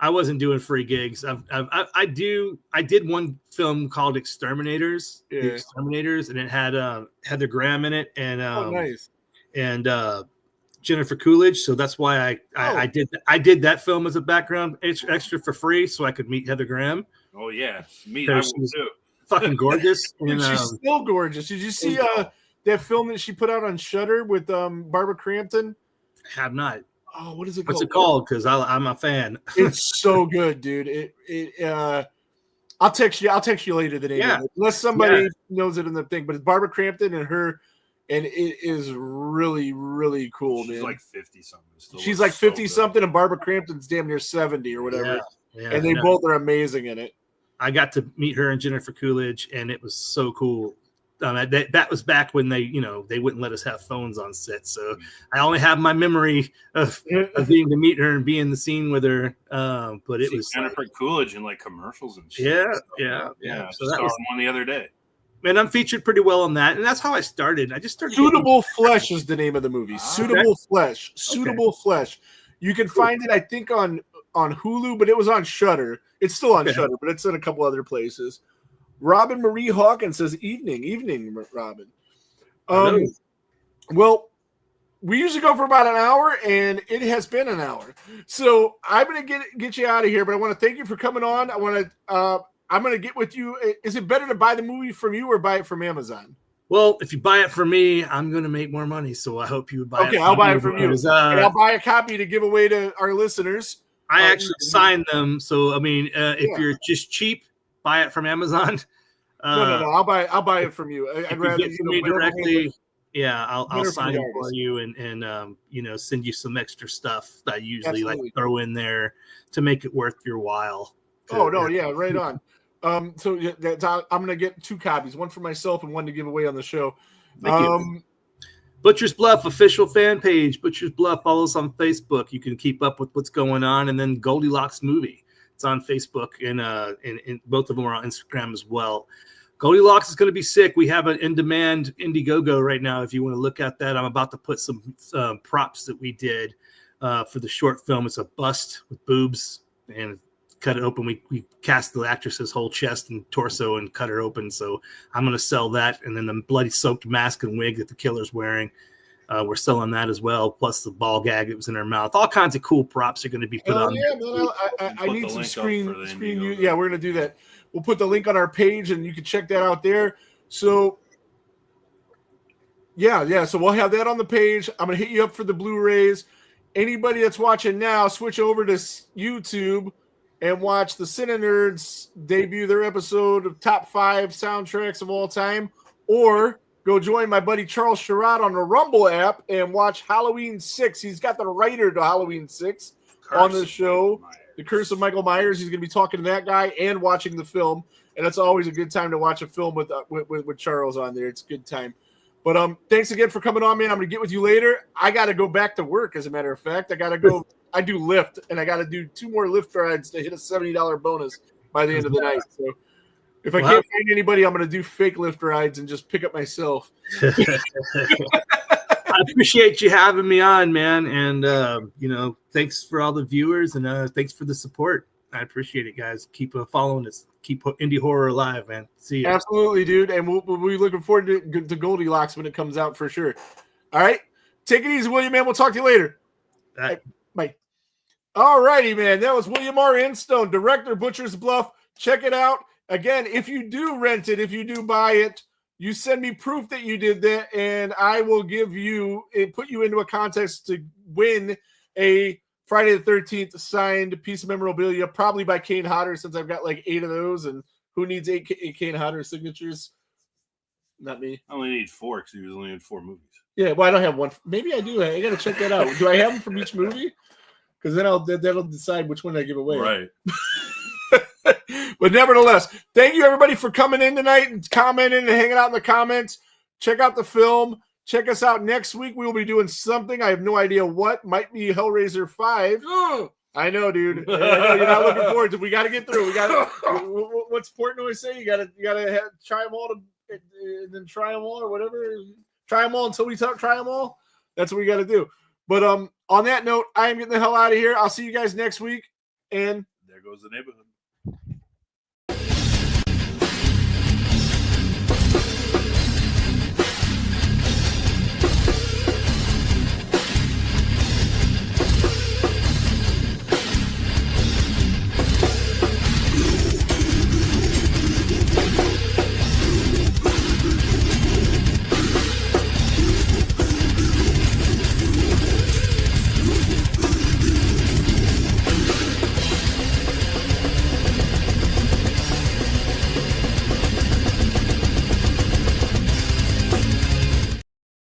I wasn't doing free gigs. I did one film called Exterminators, The Exterminators, and it had Heather Graham in it, and nice. And Jennifer Coolidge. So that's why I did that film as a background extra for free, so I could meet Heather Graham. Oh yeah, I will too. Fucking gorgeous. And, she's still gorgeous. Did you see that film that she put out on Shudder with Barbara Crampton? I have not. Oh, what is it called? What's it called? Because I'm a fan. It's so good, dude. I'll text you later the name of it. Unless somebody knows it in the thing. But it's Barbara Crampton and her, and it is really, really cool, man. She's like 50-something. She's like 50-something, and Barbara Crampton's damn near 70 or whatever. Yeah, and they both are amazing in it. I got to meet her and Jennifer Coolidge, and it was so cool. That was back when they wouldn't let us have phones on set, so I only have my memory of being to meet her and be in the scene with her. But it was Jennifer Coolidge in like commercials and shit. Yeah. So that was one the other day. And I'm featured pretty well on that, and that's how I started. I just started. Suitable Flesh is the name of the movie. Suitable Flesh. Suitable Flesh. You can find it, I think, on Hulu, but it was on Shudder. It's still on Shudder, but it's in a couple other places. Robin Marie Hawkins says, evening, Robin. Well, we usually go for about an hour, and it has been an hour. So I'm going to get you out of here, but I want to thank you for coming on. I'm going to get with you. Is it better to buy the movie from you or buy it from Amazon? Well, if you buy it from me, I'm going to make more money, so I hope you buy it. Okay, I'll buy it from you. And I'll buy a copy to give away to our listeners. I actually signed them, so I mean, if you're just cheap, buy it from Amazon. No. I'll buy it from you. I'd rather get from me directly. Yeah, I'll sign it for you and send you some extra stuff that I usually like throw in there to make it worth your while. Right on. So I'm gonna get 2 copies, one for myself and one to give away on the show. Thank you. Butchers Bluff official fan page. Butchers Bluff, follow us on Facebook. You can keep up with what's going on, and then Goldilocks movie. It's on Facebook, and both of them are on Instagram as well. Goldilocks is going to be sick. We have an in-demand Indiegogo right now. If you want to look at that, I'm about to put some props that we did for the short film. It's a bust with boobs and cut it open. We cast the actress's whole chest and torso and cut her open. So I'm going to sell that. And then the bloody soaked mask and wig that the killer's wearing. We're selling that as well. Plus the ball gag that was in her mouth. All kinds of cool props are going to be put on. Yeah, man, I need some screen. Yeah, we're going to do that. We'll put the link on our page and you can check that out there. So yeah. So we'll have that on the page. I'm going to hit you up for the Blu-rays. Anybody that's watching now, switch over to YouTube and watch the Cine Nerds debut their episode of Top 5 Soundtracks of All Time, or go join my buddy Charles Sherrod on the Rumble app and watch Halloween 6. He's got the writer to Halloween 6 on the show. The Curse of Michael Myers. He's going to be talking to that guy and watching the film, and it's always a good time to watch a film with Charles on there. It's a good time. But thanks again for coming on, man. I'm going to get with you later. I got to go back to work, as a matter of fact. I got to go. I do Lyft, and I got to do 2 more Lyft rides to hit a $70 bonus by the end of the night. So if I can't find anybody, I'm going to do fake Lyft rides and just pick up myself. I appreciate you having me on, man. And, thanks for all the viewers and thanks for the support. I appreciate it, guys. Keep following us. Keep indie horror alive, man. See you. Absolutely, dude. And we'll be looking forward to Goldilocks when it comes out for sure. All right. Take it easy, William, man. We'll talk to you later. Bye. All righty, man. That was William R. Instone, director, Butchers Bluff. Check it out. Again, if you do rent it, if you do buy it, You send me proof that you did that, and I will give you put you into a contest to win a Friday the 13th signed piece of memorabilia, probably by Kane Hodder, since I've got like 8 of those, and who needs 8 Kane Hodder signatures? Not me. I only need 4 because he was only in 4 movies. Yeah, well, I don't have one. Maybe I do. I got to check that out. Do I have them from each movie? Because then that'll decide which one I give away. Right. But nevertheless, thank you everybody for coming in tonight and commenting and hanging out in the comments. Check out the film. Check us out next week. We will be doing something. I have no idea what. Might be Hellraiser 5. I know, dude. I know you're not looking forward to it. We got to get through. We got to. What's Portnoy say? You got to try them all and then try them all or whatever. Try them all until we try them all. That's what we got to do. But on that note, I am getting the hell out of here. I'll see you guys next week. And there goes the neighborhood.